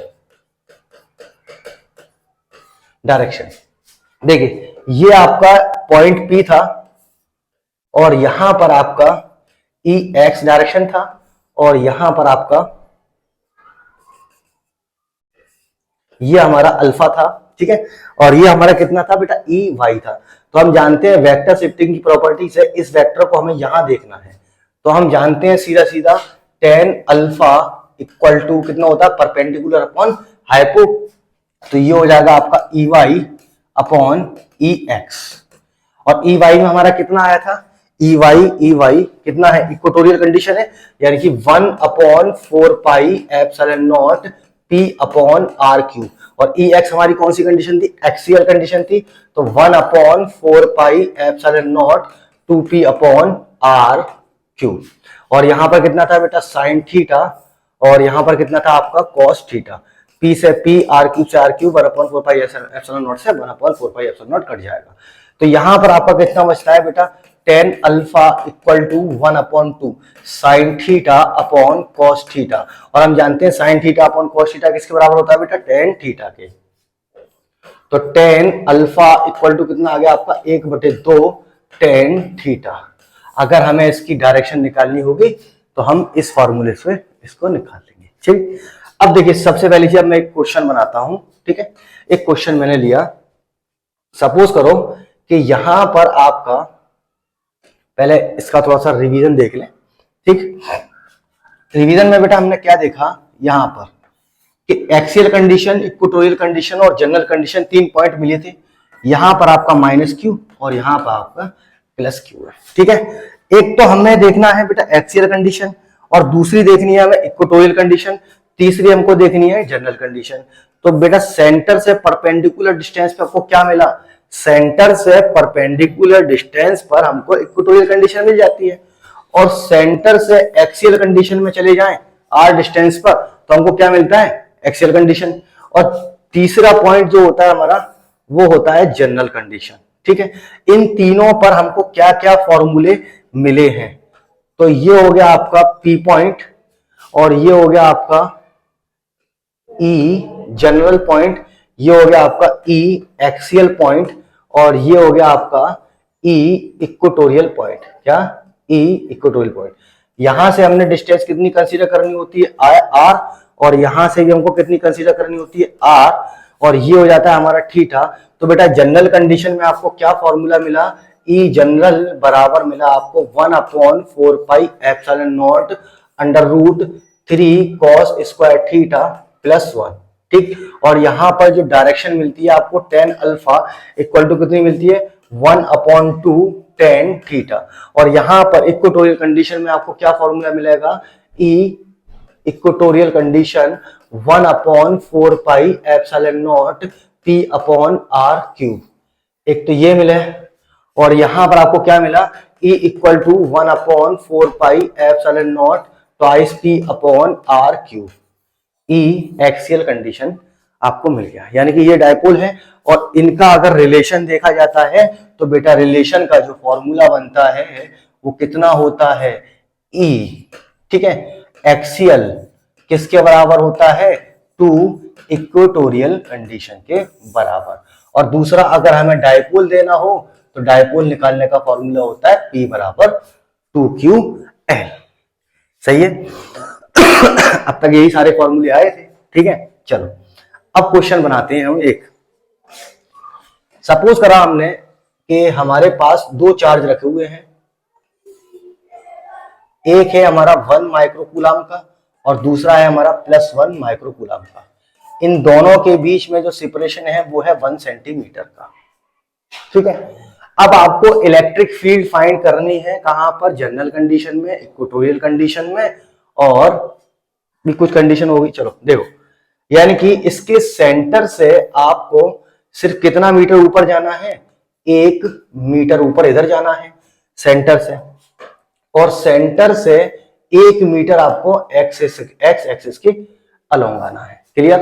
देखिए ये आपका पॉइंट P था और यहां पर आपका ई एक्स डायरेक्शन था और यहां पर आपका ये हमारा अल्फा था, ठीक है, और ये हमारा कितना था बेटा, ई वाई था। तो हम जानते हैं वेक्टर शिफ्टिंग की प्रॉपर्टी से इस वेक्टर को हमें यहां देखना है, तो हम जानते हैं सीधा सीधा टेन अल्फा इक्वल टू कितना होता है, परपेंडिकुलर अपॉन हाइपो, तो ये हो जाएगा आपका ई वाई अपॉन ई एक्स। और ई वाई में हमारा कितना आया था, ई वाई कितना है, इक्वेटोरियल कंडीशन है, यानी कि 1/4 pi epsilon naught P upon R Q. और ई एक्स हमारी कौन सी कंडीशन थी, एक्सियल कंडीशन थी, तो 1/4 pi epsilon not 2p upon R Q. और यहां पर कितना था बेटा, साइन थीटा, और यहां पर कितना था आपका कॉस थीटा। पी से पी, आर क्यू से R Q, 1/4 pi epsilon naught से 1/4 पाई एप्सिलॉन नॉट कट जाएगा। तो यहां पर आपका कितना बचता है बेटा, tan alpha equal to 1/2 sine theta upon cos theta. और हम जानते हैं sine theta upon cos theta किसके बराबर होता है बेटा, टेन थीटा के। तो टेन अल्फा इक्वल टू कितना आ गया आपका, 1/2 टेन थीटा। अगर हमें इसकी डायरेक्शन निकालनी होगी तो हम इस फॉर्मूले से इसको निकाल लेंगे, ठीक। अब देखिए सबसे पहले जब मैं एक क्वेश्चन बनाता हूं, ठीक है, एक क्वेश्चन मैंने लिया, सपोज करो कि यहां पर आपका, पहले इसका थोड़ा सा रिवीजन देख लें, ठीक। रिवीजन में बेटा हमने क्या देखा यहां पर कि एक्सियल कंडीशन, इक्वेटोरियल कंडीशन और जनरल कंडीशन 3 पॉइंट मिले थे। यहां पर आपका -q और यहां पर आपका +q है, ठीक है। एक तो हमें देखना है बेटा एक्सियल कंडीशन और दूसरी देखनी है हमें इक्वेटोरियल कंडीशन, तीसरी हमको देखनी है जनरल कंडीशन। तो बेटा सेंटर से परपेंडिकुलर डिस्टेंस पे आपको क्या मिला, सेंटर से परपेंडिकुलर डिस्टेंस पर हमको इक्वेटोरियल कंडीशन मिल जाती है, और सेंटर से एक्सियल कंडीशन में चले जाएं r डिस्टेंस पर तो हमको क्या मिलता है, एक्सियल कंडीशन। और तीसरा पॉइंट जो होता है हमारा वो होता है जनरल कंडीशन, ठीक है। इन तीनों पर हमको क्या क्या फॉर्मूले मिले हैं, तो ये हो गया आपका P पॉइंट और ये हो गया आपका E जनरल पॉइंट, ये हो गया आपका E एक्सियल पॉइंट और ये हो गया आपका E इक्वेटोरियल पॉइंट। क्या, E इक्वेटोरियल पॉइंट। यहां से हमने डिस्टेंस कितनी कंसीडर करनी होती है, R, और यहां से भी हमको कितनी कंसीडर करनी होती है, R, और ये हो जाता है हमारा थीटा। तो बेटा जनरल कंडीशन में आपको क्या फॉर्मूला मिला, E जनरल बराबर मिला आपको 1/4 pi epsilon not √3 cos square theta +1, ठीक। और यहां पर जो डायरेक्शन मिलती है आपको टेन अल्फा इक्वल टू कितनी मिलती है, 1/2 टेन थीटा। और यहां पर इक्वेटोरियल कंडीशन में आपको क्या फॉर्मूला मिलेगा, E equatorial condition 1/4 pi epsilon not P upon R cube. एक तो ये मिला है और यहां पर आपको क्या मिला, E equal to 1/4 pi epsilon naught twice P upon R cube. E axial condition आपको मिल गया, यानी कि ये डायपोल है। और इनका अगर रिलेशन देखा जाता है तो बेटा रिलेशन का जो फॉर्मूला बनता है वो कितना होता है, E, ठीक है, एक्सियल किसके बराबर होता है, 2 इक्वेटोरियल कंडीशन के बराबर। और दूसरा अगर हमें डायपोल देना हो तो डायपोल निकालने का फॉर्मूला होता है P बराबर 2QL। सही है। अब तक यही सारे फॉर्मूले आए थे, ठीक है। चलो अब क्वेश्चन बनाते हैं हम एक। सपोज करा हमने कि हमारे पास दो चार्ज रखे हुए हैं, एक है हमारा 1 माइक्रोकूलम का और दूसरा है हमारा +1 माइक्रोकूलम का। इन दोनों के बीच में जो सेपरेशन है वो है 1 सेंटीमीटर का, ठीक है। अब आपको इलेक्ट्रिक फील्ड फाइंड करनी है कहां पर, जनरल कंडीशन में, इक्वेटोरियल कंडीशन में और भी कुछ कंडीशन होगी। चलो देखो, यानी कि इसके सेंटर से आपको सिर्फ कितना मीटर ऊपर जाना है, 1 मीटर ऊपर इधर जाना है सेंटर से, और सेंटर से 1 मीटर आपको एक्स एक्सिस के अलोंग आना है। क्लियर।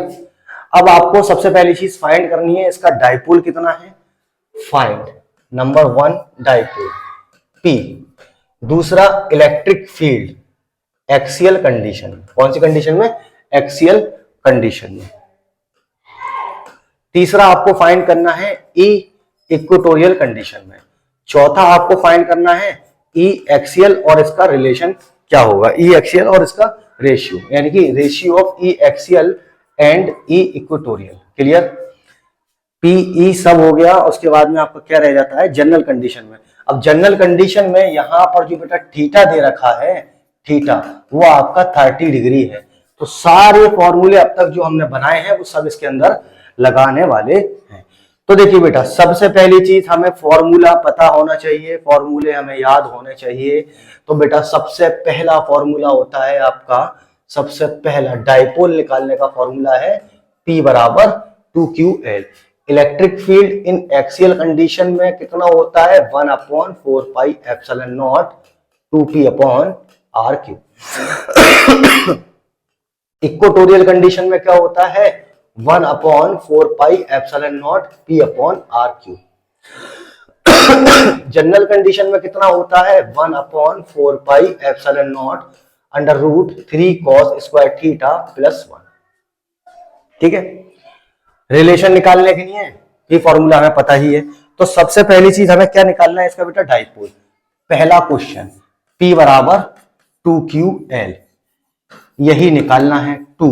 अब आपको सबसे पहली चीज फाइंड करनी है इसका डायपोल कितना है, फाइंड नंबर 1 डायपोल P। दूसरा इलेक्ट्रिक फील्ड, एक्सियल कंडीशन, कौन सी कंडीशन में, एक्सियल कंडीशन में। तीसरा आपको फाइंड करना है E इक्वेटोरियल कंडीशन में। चौथा आपको फाइंड करना है ई एक्सियल और इसका रिलेशन क्या होगा, ई एक्सियल और इसका रेशियो, यानी कि ratio of E axial and E equatorial. Clear? PE सब हो गया। उसके बाद में आपका क्या रह जाता है जनरल कंडीशन में। अब जनरल कंडीशन में यहां पर जो बेटा थीटा दे रखा है, थीटा वो आपका 30 डिग्री है। तो सारे फॉर्मूले अब तक जो हमने बनाए हैं वो सब इसके अंदर लगाने वाले हैं। तो देखिए बेटा, सबसे पहली चीज हमें फॉर्मूला पता होना चाहिए, फॉर्मूले हमें याद होने चाहिए। तो बेटा सबसे पहला फॉर्मूला होता है आपका, सबसे पहला डाइपोल निकालने का फॉर्मूला है P बराबर 2QL। Electric field in axial condition में कितना होता है 1/4 pi epsilon not 2P upon RQ। Equatorial condition में क्या होता है 1/4 pi epsilon not P upon RQ। General condition में कितना होता है 1/4 pi epsilon naught under root 3 cos square theta plus 1। ठीक है, रिलेशन निकालने के लिए ये फॉर्मूला हमें पता ही है। तो सबसे पहली चीज हमें क्या निकालना है इसका बेटा डाइपोल। पहला क्वेश्चन P बराबर 2QL, यही निकालना है। 2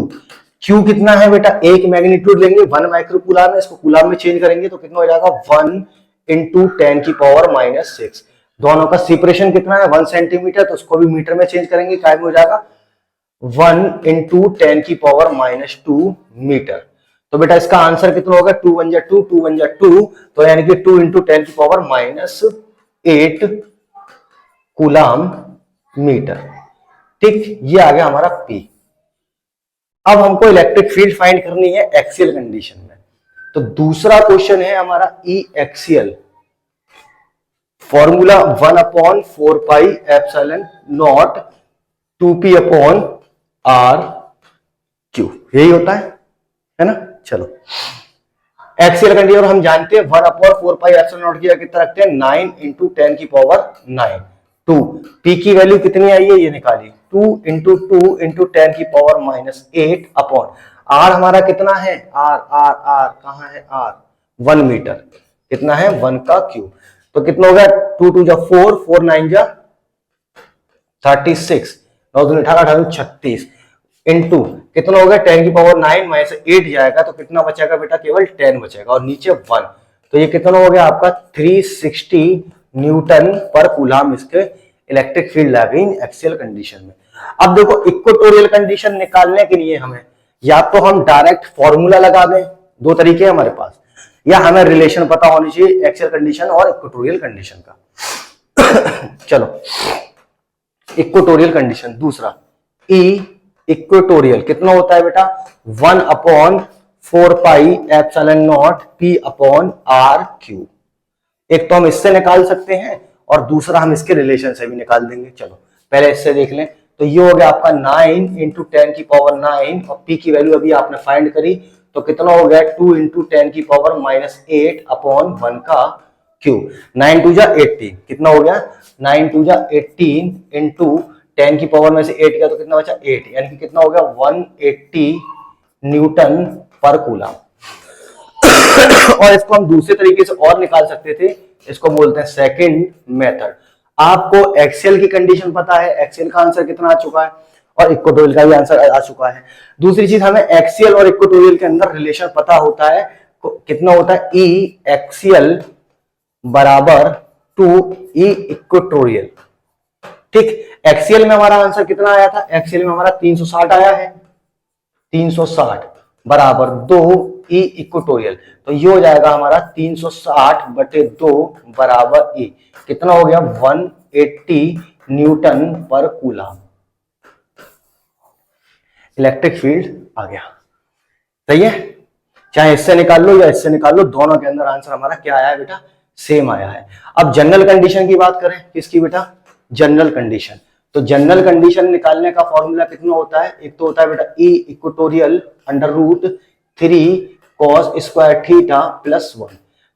Q कितना है बेटा, एक मैग्नीट्यूड लेंगे 1 माइक्रो कूलम में, इसको कूलम में चेंज करेंगे तो कितना हो जाएगा 1 इंटू 10 की पावर -6। दोनों का सेपरेशन कितना है 1 सेंटीमीटर, तो उसको भी मीटर में चेंज करेंगे, क्या हो जाएगा 1 इंटू 10 की पावर -2 मीटर। तो बेटा इसका आंसर कितना होगा 2 1 2 2 1 2, तो यानी कि 2 इंटू 10 की पावर -8 कूलम मीटर। ठीक, ये आ गया हमारा P। अब हमको इलेक्ट्रिक फील्ड फाइंड करनी है एक्सियल कंडीशन में। तो दूसरा क्वेश्चन है हमारा E axial, formula 1/4 pi epsilon not 2P upon RQ, यही होता है ना। चलो एक्सियल कंडीशन हम जानते हैं 1/4 पाई एप्सिलॉन नॉट की कितना रखते हैं 9 इंटू 10 की पावर 9। 2 P की वैल्यू कितनी आई है ये निकाली, 2 इंटू 2 इंटू 10 की पावर -8 अपॉन R हमारा कितना है R R R कहां है R 1 मीटर, कितना है 1 का क्यूब। तो कितना हो गया 2 2 जा 4 4 9 जा 36 9 2 18 18 36 इंटू कितना हो गया 10 की पावर 9 में से 8 जाएगा तो कितना बचेगा बेटा केवल 10 बचेगा और नीचे 1। तो ये कितना हो गया आपका 360 न्यूटन पर कूलम इसके इलेक्ट्रिक फील्ड आ गई एक्सियल कंडीशन में। अब देखो इक्वेटोरियल कंडीशन निकालने के लिए हमें या तो हम डायरेक्ट फॉर्मूला लगा दें, दो तरीके हैं हमारे पास, या हमें रिलेशन पता होनी चाहिए एक्सियल कंडीशन और इक्वेटोरियल कंडीशन का। चलो इक्वेटोरियल कंडीशन दूसरा ई इक्वेटोरियल कितना होता है बेटा 1/4 pi epsilon not P upon RQ। एक तो हम इससे निकाल सकते हैं और दूसरा हम इसके रिलेशन से भी निकाल देंगे। चलो पहले इससे देख लें। तो ये हो गया आपका 9 इंटू 10 की पावर 9 और P की वैल्यू अभी आपने फाइंड करी तो कितना हो गया 2 इंटू 10 की पावर -8 अपॉन 1 का क्यूब। 9 2 जा 18 कितना हो गया 9 2 जा 18 इंटू 10 की पावर में से 8 का तो कितना बचा 8, यानी कि कितना हो गया 180 न्यूटन पर कूलम। और इसको हम दूसरे तरीके से और निकाल सकते थे, इसको बोलते हैं सेकंड मेथड। आपको एक्सेल की कंडीशन पता है, एक्सेल का आंसर कितना आ चुका है और इक्वेटोरियल का भी आंसर आ चुका है। दूसरी चीज हमें एक्सियल और इक्वेटोरियल के अंदर रिलेशन पता होता है, कितना होता है ई एक्सियल बराबर 2 ई इक्वेटोरियल। ठीक, एक्सियल में हमारा आंसर कितना आया था, एक्सियल में हमारा 360 आया है, 360 बराबर 2 ई इक्वेटोरियल। तो ये हो जाएगा हमारा 360/2 बराबर ई, कितना हो गया 180 न्यूटन पर कूलम। इलेक्ट्रिक फील्ड आ गया। सही है, चाहे इससे निकाल लो या इससे निकाल लो, दोनों के अंदर आंसर हमारा क्या आया है बेटा सेम आया है। अब जनरल कंडीशन की बात करें, किसकी बेटा जनरल कंडीशन। तो जनरल कंडीशन निकालने का फॉर्मूला कितना होता है, एक तो होता है बेटा E equatorial under root 3 cos square theta plus 1।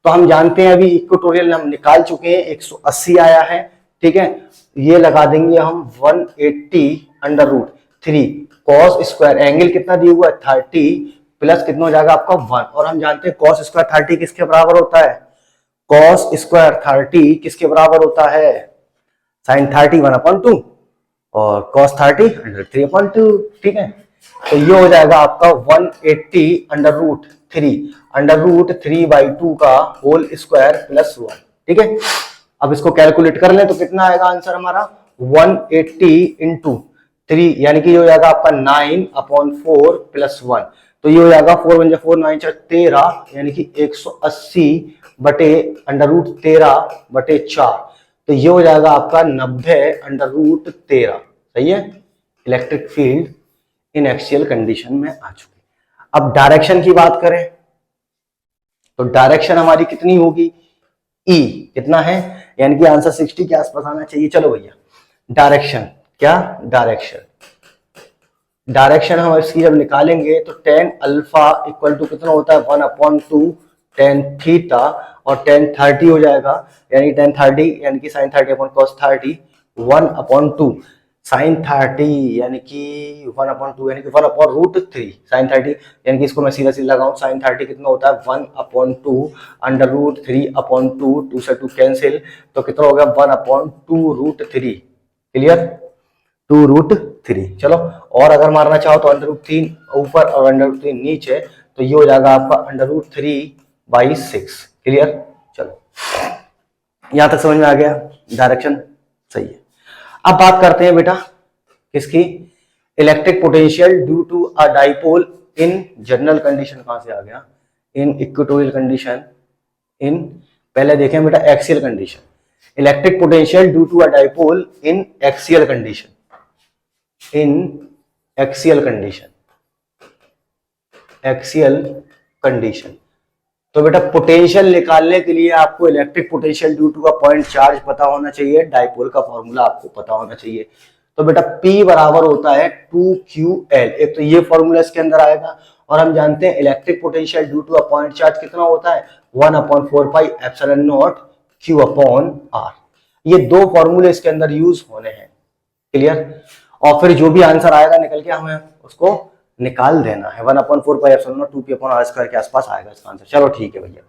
तो हम जानते हैं अभी इक्वेटोरियल हम निकाल चुके हैं 180 आया है। ठीक है, ये लगा देंगे हम 180 under root 3 cos square, angle कितना दिया हुआ है 30 प्लस कितना हो जाएगा आपका 1। और हम जानते हैं cos स्क्वायर 30 किसके बराबर होता है कॉस स्क्वायर 30 किसके बराबर होता है, साइन 30 1/2 और कॉस 30 √3/2। ठीक है, तो ये हो जाएगा आपका 180 √3/2 का होल स्क्वायर प्लस 1। ठीक है, अब इसको कैलकुलेट कर लें तो कितना आएगा आंसर हमारा, 180 इंटू 3 यानी कि ये हो जाएगा आपका 9/4 प्लस 1। तो ये हो जाएगा 4 × 4 9 × 13 यानी कि 180 बटे √13/4। तो ये हो जाएगा आपका 90/√13। सही है, electric field in axial condition में आ चुकी। अब डायरेक्शन की बात करें तो डायरेक्शन हमारी कितनी होगी, ई कितना है, यानी कि आंसर 60 के आसपास आना चाहिए। चलो भैया, डायरेक्शन क्या, डायरेक्शन हम इसकी जब निकालेंगे तो tan अल्फा इक्वल टू कितना होता है, 1/2 tan थीटा और tan 30 हो जाएगा, यानी tan 30 यानी कि sin 30/cos 30 1/2 sin 30 यानी कि 1/2 यानी कि 1/√3 sin 30 यानी कि इसको मैं सीधा सीधा लगाऊं, sin 30 कितना होता है 1/2 √3/2 2 से 2 कैंसिल, तो कितना हो गया 1/2√3। क्लियर, 2√3। चलो, और अगर मारना चाहो तो √3 ऊपर और √3 नीचे, तो ये हो जाएगा आपका √3/6। क्लियर, चलो यहां तक समझ में आ गया, डायरेक्शन सही है। अब बात करते हैं बेटा किसकी, electric potential due to a dipole in general condition. कहां से आ गया, इन इक्वेटोरियल कंडीशन, इन पहले देखें बेटा axial condition, electric potential due to a dipole in axial condition, in axial condition, axial condition. तो बेटा पोटेंशियल निकालने के लिए आपको इलेक्ट्रिक पोटेंशियल ड्यू टू का पॉइंट चार्ज पता होना चाहिए, डाइपोल का फॉर्मूला आपको पता होना चाहिए। तो बेटा P बराबर होता है 2QL, एक तो ये फॉर्मूला इसके अंदर आएगा, और हम जानते हैं electric potential due to a point charge कितना होता है 1/4πε0 Q/R। ये दो फॉर्मूले इसके अंदर यूज होने हैं। क्लियर, और फिर जो भी आंसर आएगा निकल के हमें उसको निकाल देना है, 1/4πε0 2P/r² के आसपास आएगा इसका आंसर। चलो ठीक है भैया,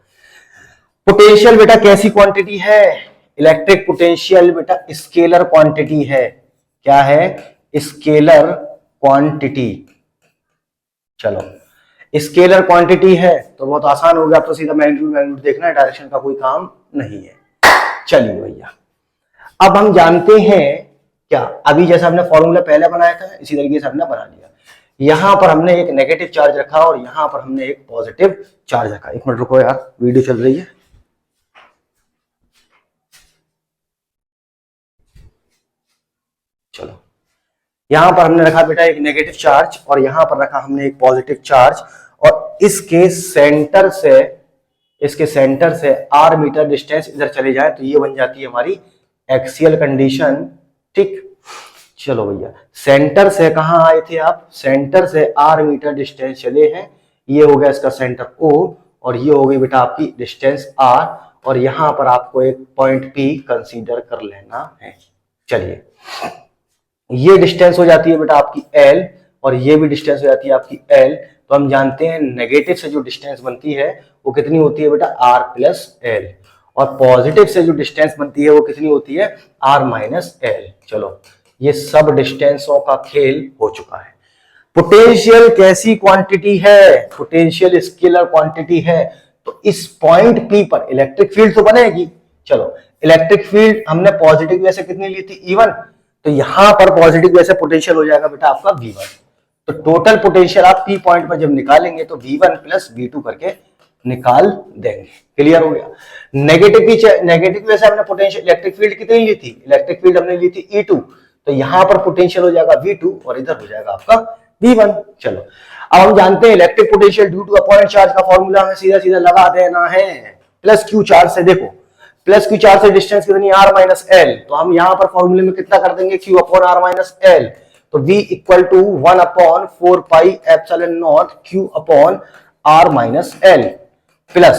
पोटेंशियल बेटा कैसी क्वांटिटी है, इलेक्ट्रिक पोटेंशियल बेटा स्केलर क्वांटिटी है। क्या है, स्केलर क्वांटिटी। चलो स्केलर क्वांटिटी है तो बहुत आसान हो गया, अब तो सीधा मैग्नीट्यूड देखना है, डायरेक्शन का कोई काम नहीं है। चलिए भैया, अब हम जानते हैं क्या, अभी जैसा हमने फॉर्मूला पहले बनाया था इसी तरीके से हमने बना लिया। यहां पर हमने एक नेगेटिव चार्ज रखा और यहां पर हमने एक पॉजिटिव चार्ज रखा। एक मिनट रुको यार, वीडियो चल रही है। चलो, यहां पर हमने रखा बेटा एक नेगेटिव चार्ज और यहां पर रखा हमने एक पॉजिटिव चार्ज, और इसके सेंटर से r मीटर डिस्टेंस इधर चले जाए तो ये बन जाती है हमारी एक्सियल कंडीशन। ठीक, चलो भैया, सेंटर से कहां आए थे आप, सेंटर से r मीटर डिस्टेंस चले हैं, ये हो गया इसका सेंटर O, और ये हो गई बेटा आपकी डिस्टेंस r, और यहां पर आपको एक पॉइंट P कंसीडर कर लेना है। चलिए, ये डिस्टेंस हो जाती है बेटा आपकी L, और ये भी डिस्टेंस हो जाती है आपकी L। तो हम जानते हैं नेगेटिव से जो डिस्टेंस बनती है वो कितनी होती है बेटा R+L, और पॉजिटिव से जो डिस्टेंस बनती है वो कितनी होती है R-L। चलो, ये सब डिस्टेंसों का खेल हो चुका है। पोटेंशियल कैसी क्वांटिटी है, पोटेंशियल स्केलर क्वांटिटी है, तो इस पॉइंट P पर इलेक्ट्रिक फील्ड तो बनेगी। चलो, इलेक्ट्रिक फील्ड हमने पॉजिटिव वे से कितनी ली थी E1, तो यहां पर पॉजिटिव वे से पोटेंशियल हो जाएगा बेटा आपका V1। तो टोटल पोटेंशियल आप P पॉइंट पर जब निकालेंगे तो V1 + V2 करके निकाल देंगे। क्लियर हो गया। नेगेटिव वे से हमने पोटेंशियल इलेक्ट्रिक फील्ड कितनी ली थी, इलेक्ट्रिक फील्ड हमने ली थी E2, तो यहां पर पोटेंशियल हो जाएगा V2 और इधर हो जाएगा आपका V1। चलो, अब हम जानते हैं electric potential due to a point charge का फॉर्मूला हमें सीधा सीधा लगा देना है, प्लस Q चार्ज से। देखो, प्लस Q चार्ज से डिस्टेंस कितनी R-L, तो हम यहां पर फॉर्मूले में कितना कर देंगे Q/R-L, तो V = 1/4πε0 Q/R-L प्लस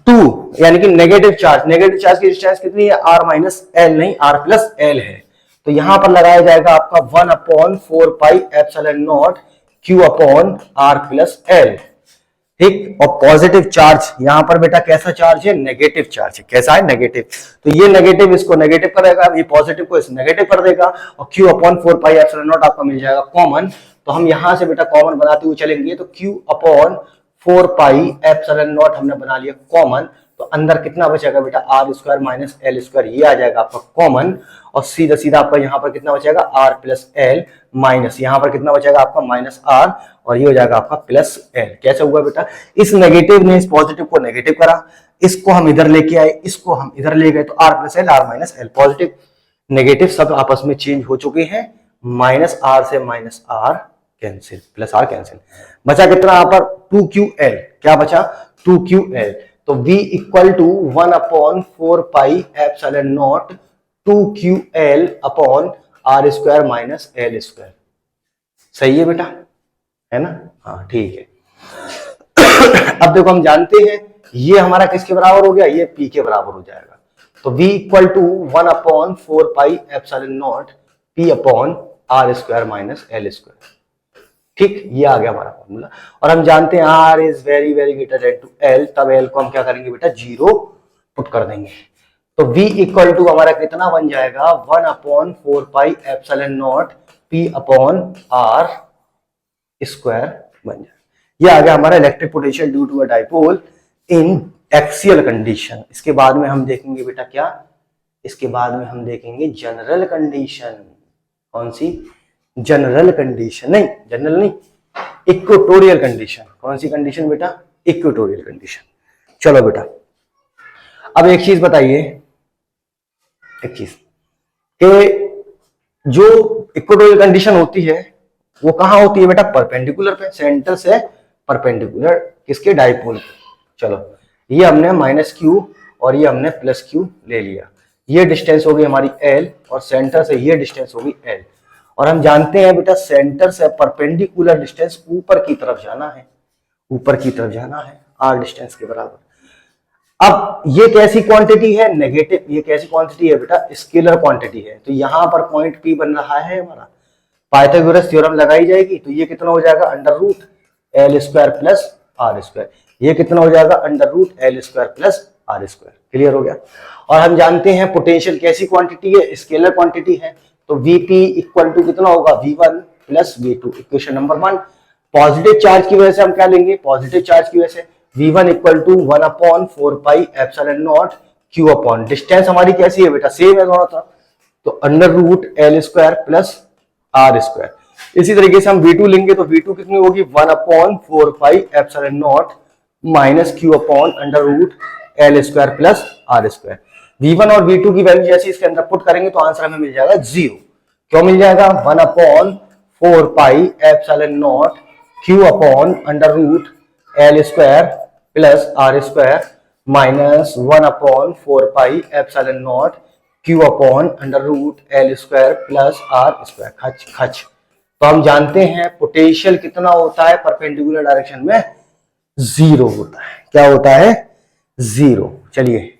2, यानी कि नेगेटिव चार्ज की डिस्टेंस कितनी है R-L नहीं R+L है, तो यहां पर लगाया जाएगा आपका 1/4πε0 Q/R+L ठीक। और पॉजिटिव चार्ज यहां पर बेटा कैसा चार्ज है, नेगेटिव चार्ज है। कैसा है, नेगेटिव। तो ये नेगेटिव इसको नेगेटिव करेगा, ये पॉजिटिव को इस नेगेटिव कर देगा, और q upon 4 pi epsilon not आपका मिल जाएगा कॉमन। तो हम यहां से बेटा कॉमन बनाते हुए चलेंगे, तो q upon 4 pi epsilon naught हमने बना लिया कॉमन। तो अंदर कितना बचेगा बेटा, R square minus L square, ये आ जाएगा आपका कॉमन। और सीधा सीधा आपका यहाँ पर कितना बचेगा, आर प्लस एल माइनस यहाँ पर कितना बचेगा आपका माइनस आर, और ये हो जाएगा आपका प्लस एल। कैसे हुआ बेटा, इस नेगेटिव ने इस पॉजिटिव को नेगेटिव करा, इसको हम इधर लेके आए, इसको हम इधर ले गए, तो R plus L, R minus L, positive negative सब आपस में चेंज हो चुके हैं। माइनस आर से minus R cancel, plus R cancel, बचा कितना यहाँ पर 2ql, क्या बचा 2ql। तो v equal to 1 upon 4 pi epsilon naught 2ql upon R square minus L square. सही है बेटा, है ना, हाँ ठीक है। अब देखो हम जानते हैं ये हमारा किसके बराबर हो गया, ये p के बराबर हो जाएगा। तो v equal to 1 upon 4 pi epsilon not p upon R square minus L square. ठीक, ये आ गया हमारा फॉर्मूला। और हम जानते हैं r is very very greater than to l, तब l को हम क्या करेंगे बेटा, 0 पुट कर देंगे। तो v इक्वल टू हमारा कितना बन जाएगा, 1 upon 4 pi epsilon not p upon r square बन जाएगा। ये आ गया हमारा electric potential due to a dipole in axial condition. इसके बाद में हम देखेंगे बेटा क्या, इसके बाद में हम देखेंगे जनरल कंडीशन। कौन सी, जनरल कंडीशन नहीं, जनरल नहीं, इक्वेटोरियल कंडीशन। कौन सी कंडीशन बेटा, इक्वेटोरियल कंडीशन। चलो बेटा अब एक चीज बताइए, एक चीज कि जो इक्वेटोरियल कंडीशन होती है वो कहां होती है बेटा, परपेंडिकुलर पे, सेंटर से परपेंडिकुलर किसके, डाइपोल। चलो ये हमने माइनस क्यू और ये हमने प्लस क्यू ले लिया, ये डिस्टेंस हो गई हमारी एल, और सेंटर से ये डिस्टेंस होगी एल। और हम जानते हैं बेटा सेंटर से परपेंडिकुलर डिस्टेंस ऊपर की तरफ जाना है, ऊपर की तरफ जाना है, आर डिस्टेंस के बराबर। अब ये कैसी क्वांटिटी है, नेगेटिव, ये कैसी क्वांटिटी है बेटा, स्केलर क्वांटिटी है। तो यहां पर पॉइंट पी बन रहा है हमारा, पाइथागोरस थ्योरम लगाई जाएगी, तो ये कितना हो जाएगा, under root L square plus R square. ये कितना हो जाएगा, under root L square plus R square. Clear हो गया। और हम जानते हैं पोटेंशियल कैसी क्वांटिटी है, स्केलर क्वांटिटी है। तो Vp इक्वल टू कितना होगा, V1 plus V2। Equation number 1। Positive charge की वजह से हम क्या लेंगे, पॉजिटिव चार्ज की वजह से V1 equal to 1 upon 4 pi epsilon naught Q upon, distance हमारी कैसी है बेटा, सेम है दोनों तरफ, तो under root L square plus R square. इसी तरीके से हम V2 लेंगे, तो V2 कितनी होगी, 1 upon 4 pi epsilon naught minus Q upon under root L square plus R square. V1 और V2 की वैल्यू जैसे इसके अंदर पुट करेंगे तो आंसर हमें मिल जाएगा 0। क्यों मिल जाएगा, 1 upon 4 pi epsilon naught Q upon under root L square plus R square minus 1 upon 4 pi epsilon naught Q upon under root L square plus R square. खच खच। तो हम जानते हैं पोटेंशियल कितना होता है परपेंडिकुलर डायरेक्शन में, 0 होता है। क्या होता है, 0। चलिए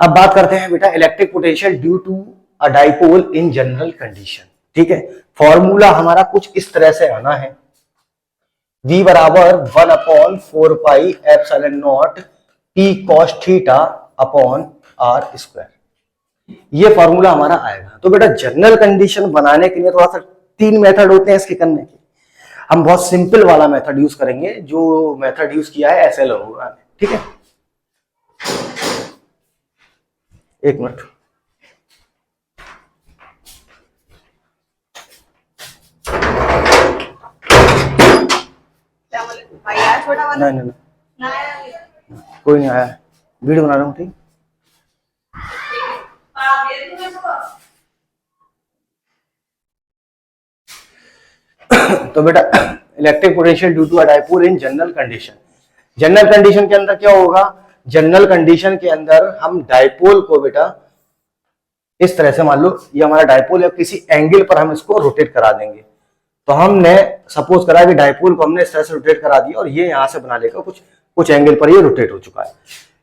अब बात करते हैं बेटा electric potential due to a dipole in general condition. ठीक है, फॉर्मूला हमारा कुछ इस तरह से आना है, V बराबर 1 upon 4 pi epsilon not P cos theta upon R square. ये फॉर्मूला हमारा आएगा। तो बेटा जनरल कंडीशन बनाने के लिए थोड़ा सा 3 मेथड होते हैं इसके करने के। हम बहुत सिंपल वाला मेथड यूज करेंगे, जो मेथड यूज किया है SL होगा। ठीक है, एक मिनट। नहीं नहीं कोई नहीं आया, वीडियो बना रहा हूँ। ठीक, तो बेटा electric potential due to a dipole in general condition. General condition के अंदर क्या होगा, जनरल कंडीशन के अंदर हम डाइपोल को बेटा इस तरह से, मान लो ये हमारा डाइपोल है, किसी एंगल पर हम इसको रोटेट करा देंगे। तो हमने सपोज करा कि डाइपोल को हमने इस तरह से रोटेट करा दिया और ये यहां से बना लेगा, कुछ एंगल पर ये रोटेट हो चुका है।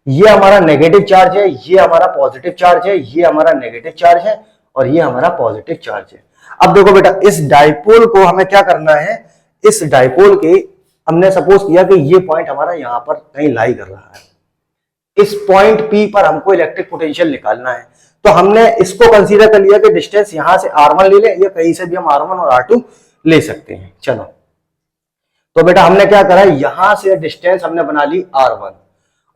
ये हमारा नेगेटिव चार्ज है, ये हमारा पॉजिटिव चार्ज है, ये हमारा नेगेटिव चार्ज है और ये हमारा पॉजिटिव चार्ज है। अब देखो बेटा इस डाइपोल को हमें क्या करना है, इस डाइपोल के हमने सपोज किया कि ये पॉइंट हमारा यहाँ पर कहीं लाई कर रहा है, इस पॉइंट P पर हमको इलेक्ट्रिक पोटेंशियल निकालना है, तो हमने इसको कंसीडर कर लिया कि डिस्टेंस यहां से R1 ले लें या कहीं से भी हम R1 और R2 ले सकते हैं। चलो तो बेटा हमने क्या करा, यहां से डिस्टेंस हमने बना ली R1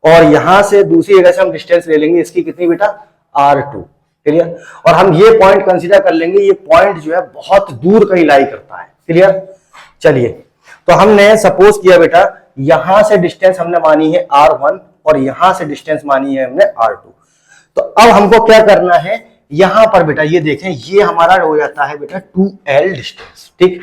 और यहां से दूसरी जगह से हम डिस्टेंस ले लेंगे, इसकी कितनी बेटा R2, क्लियर। और हम ये पॉइंट कंसीडर कर लेंगे, ये पॉइंट जो है बहुत दूर कहीं लाई करता है, क्लियर। चलिए तो हमने सपोज किया बेटा यहां से डिस्टेंस हमने मानी है R1 और यहां से डिस्टेंस मानी है हमने R2। तो अब हमको क्या करना है, यहां पर बेटा ये देखें, ये हमारा हो जाता है बेटा 2L डिस्टेंस, ठीक।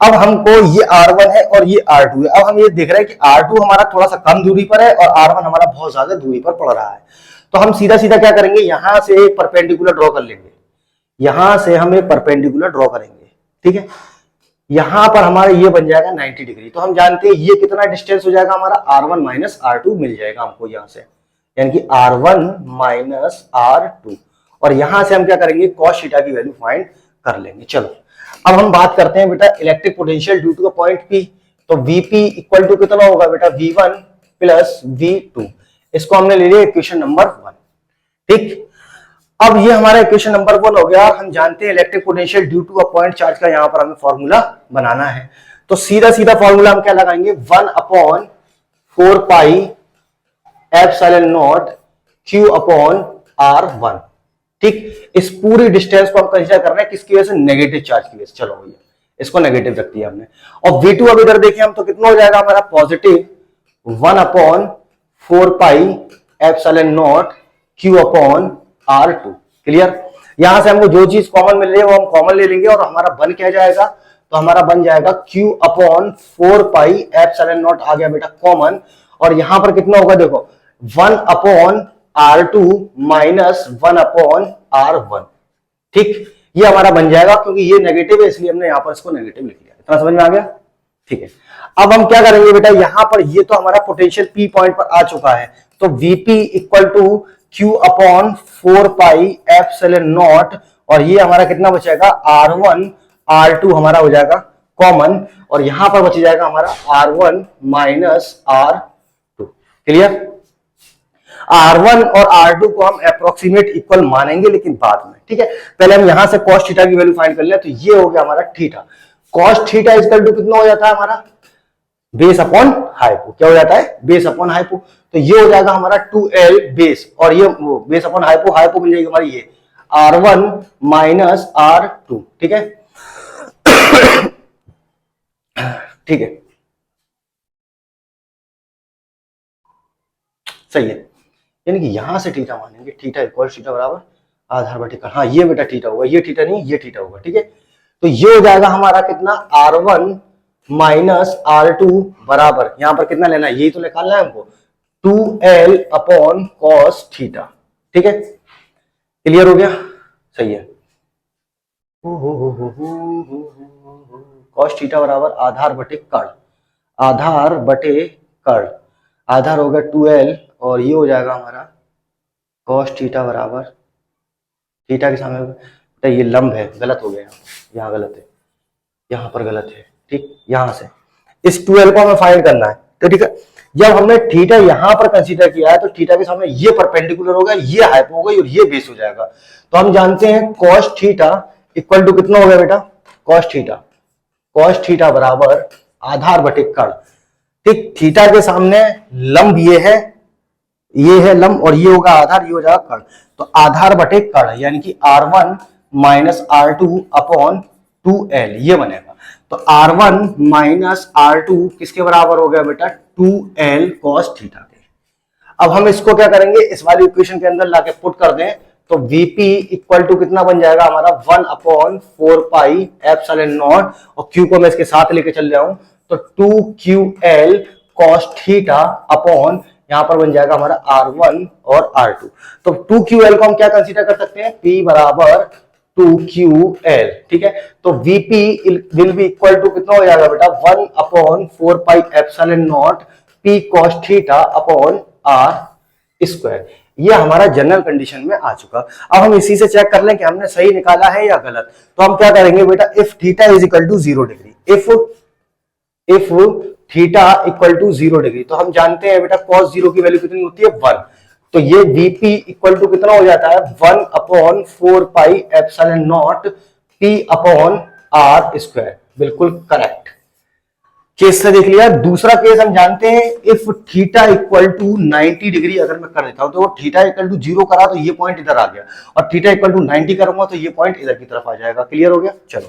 अब हमको ये R1 है और ये R2 है, अब हम ये देख रहे हैं कि R2 हमारा थोड़ा सा कम दूरी पर है और R1 हमारा बहुत ज्यादा दूरी पर पड़ रहा है। तो हम सीधा सीधा क्या करेंगे, यहां से एक परपेंडिकुलर ड्रॉ कर लेंगे, यहां से हम एक परपेंडिकुलर ड्रॉ करेंगे, ठीक है। यहां पर हमारा ये बन जाएगा 90 डिग्री। तो हम जानते हैं ये कितना डिस्टेंस हो जाएगा हमारा, R1 माइनस R2 मिल जाएगा हमको यहां से, यानी कि R1 माइनस R2। और यहां से हम क्या करेंगे, cos थीटा की वैल्यू फाइंड कर लेंगे। चलो अब हम बात करते हैं बेटा electric potential due two point P। तो Vp इक्वल टू कितना होगा बेटा, V1 प्लस V2। इसको हमने ले लिया इक्वेशन नंबर 1, ठीक। अब ये हमारा इक्वेशन नंबर 1 हो गया। हम जानते हैं electric potential due to a point charge का यहाँ पर हमें फॉर्मूला बनाना है। तो सीधा सीधा फॉर्मूला हम क्या लगाएंगे, 1/4 pi epsilon naught Q upon R1, ठीक। इस पूरी डिस्टेंस को हम कंसीडर कर रहे हैं किसकी वजह से, नेगेटिव चार्ज की वजह से। चलो भैया इसको नेगेटिव रख दिया हमने। और V2 अब इधर देखिए हम, तो कितना हो जाएगा हमारा, positive 1/4 pi epsilon naught Q upon R2, clear. यहां से हमको जो चीज कॉमन मिल रही है वो हम कॉमन ले लेंगे और हमारा बन क्या जाएगा, तो हमारा बन जाएगा Q upon 4 pi epsilon nought आ गया बेटा कॉमन। और यहां पर कितना होगा देखो, 1/R2 माइनस 1/R1, ठीक। ये हमारा बन जाएगा, क्योंकि ये नेगेटिव है इसलिए हमने यहां पर इसको नेगेटिव लिख लिया। इतना समझ में आ गया, ठीक है। अब हम क्या करेंगे बेटा, यहां पर ये तो हमारा पोटेंशियल P पॉइंट पर आ चुका है, तो Vp equal to Q upon 4 pi epsilon naught, और ये हमारा कितना बचेगा, R1 R2 हमारा हो जाएगा कॉमन, और यहां पर बच जाएगा हमारा R1 minus R2, clear. R1 और R2 को हम अप्रोक्सीमेट इक्वल मानेंगे लेकिन बाद में, ठीक है। पहले हम यहां से cos थीटा की वैल्यू फाइंड कर लिया, तो ये हो गया हमारा theta. cos theta equal to कितना हो जाता है हमारा, बेस अपॉन हाइपो। क्या हो जाता है, बेस अपॉन हाइपो। तो ये हो जाएगा हमारा 2L बेस, और ये बेस अपॉन हाइपो, हाइपो मिल जाएगी हमारी ये R1 माइनस R2, ठीक है। ठीक है, सही है। यानी कि यहां से थीटा मानेंगे, थीटा इक्वल थीटा बराबर आधार बटे कर्ण। हाँ ये बेटा थीटा होगा, ये थीटा नहीं ये थीटा होगा, ठीक है। तो ये हो जाएगा हमारा कितना, R1 माइनस R2 बराबर, यहां पर कितना लेना है, यही तो निकालना है हमको, 2L अपॉन कॉस थीटा, ठीक है। क्लियर हो गया, सही है। कॉस थीटा बराबर आधार बटे कर्ण, आधार बटे कर्ण, आधार होगा 2L और ये हो जाएगा हमारा कॉस थीटा बराबर, थीटा के सामने बेटा ये लंब है, गलत हो गया, यहाँ गलत है, यहाँ पर गलत है, ठीक। यहां से इस 2L को हमें फाइंड करना है, तो ठीक है। जब हमने थीटा यहां पर कंसीडर किया है तो थीटा के सामने ये परपेंडिकुलर होगा, ये हाइपो होगा और ये बेस हो जाएगा। तो हम जानते हैं cos थीटा इक्वल टू कितना हो गया बेटा, cos थीटा बराबर आधार बटे कर्ण, ठीक। थीटा के सामने लंब ये है लंब, और ये होगा आधार, ये हो जाएगा कर्ण। तो आधार बटे कर्ण यानी कि R1 minus R2 upon 2L ये बनेगा। तो R1 माइनस R2 किसके बराबर हो गया बेटा, 2L cos थीटा के। अब हम इसको क्या करेंगे, इस वाली इक्वेशन के अंदर लाके पुट कर दें, तो Vp इक्वल टू कितना बन जाएगा हमारा, 1/4 पाई एप्सिलॉन नॉट, और Q को मैं इसके साथ लेके चल रहा हूं, तो 2QL cos थीटा अपॉन यहां पर बन जाएगा हमारा R1 और R2। तो 2QL को हम क्या कंसीडर कर सकते हैं, P बराबर 2QL, ठीक है। तो Vp will be equal to कितना हो जाएगा बेटा, 1/4 pi epsilon not P cos theta upon R square. ये हमारा जनरल कंडीशन में आ चुका। अब हम इसी से चेक कर लें कि हमने सही निकाला है या गलत। तो हम क्या करेंगे बेटा, if theta is equal to 0 degree, if theta equal to 0 degree. तो हम जानते हैं बेटा cos 0 की वैल्यू कितनी होती है 1। तो ये Vp इक्वल टू कितना हो जाता है 1/4 pi epsilon not P upon R square. बिल्कुल करेक्ट। केस से देख लिया। दूसरा केस हम जानते हैं if theta equal to 90 degree अगर मैं कर देता हूं, तो वो थीटा इक्वल टू 0 करा तो ये पॉइंट इधर आ गया, और थीटा इक्वल टू 90 करूंगा तो ये पॉइंट इधर की तरफ आ जाएगा। क्लियर हो गया। चलो,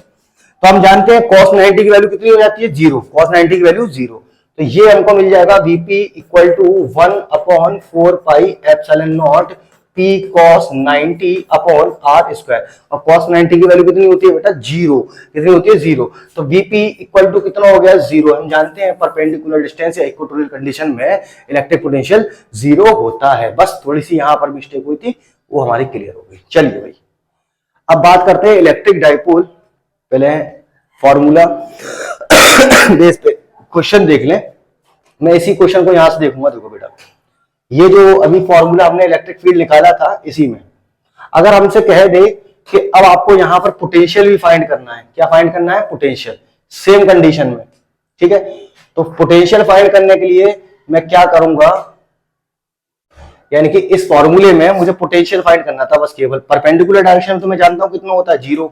तो हम जानते हैं cos 90 की वैल्यू कितनी हो जाती है 0। cos 90 की वैल्यू 0, तो ये हमको मिल जाएगा Vp equal to 1/4 pi epsilon not P cos 90 upon R square. और cos 90 की वैल्यू कितनी होती है बेटा 0। कितनी होती है 0। तो Vp इक्वल टू कितना हो गया 0। हम जानते हैं परपेंडिकुलर डिस्टेंस या इक्वेटोरियल कंडीशन में इलेक्ट्रिक पोटेंशियल 0 होता है। बस थोड़ी सी यहां पर मिस्टेक हुई थी, वो हमारी क्लियर हो गई। चलिए भाई, अब बात करते हैं इलेक्ट्रिक डाइपोल। पहले फॉर्मूला बेस पे क्वेश्चन देख लें। मैं इसी क्वेश्चन को यहां से देखूंगा। देखो बेटा, ये जो अभी फॉर्मूला हमने इलेक्ट्रिक फील्ड निकाला था, इसी में अगर हमसे कह दे कि अब आपको यहां पर पोटेंशियल भी फाइंड करना है। क्या फाइंड करना है? पोटेंशियल। सेम कंडीशन में, ठीक है। तो पोटेंशियल फाइंड करने के लिए मैं क्या करूंगा, यानी कि इस फॉर्मूले में मुझे पोटेंशियल फाइंड करना था बस केवल। परपेंडिकुलर डायरेक्शन में तो मैं जानता हूं कितना होता है 0।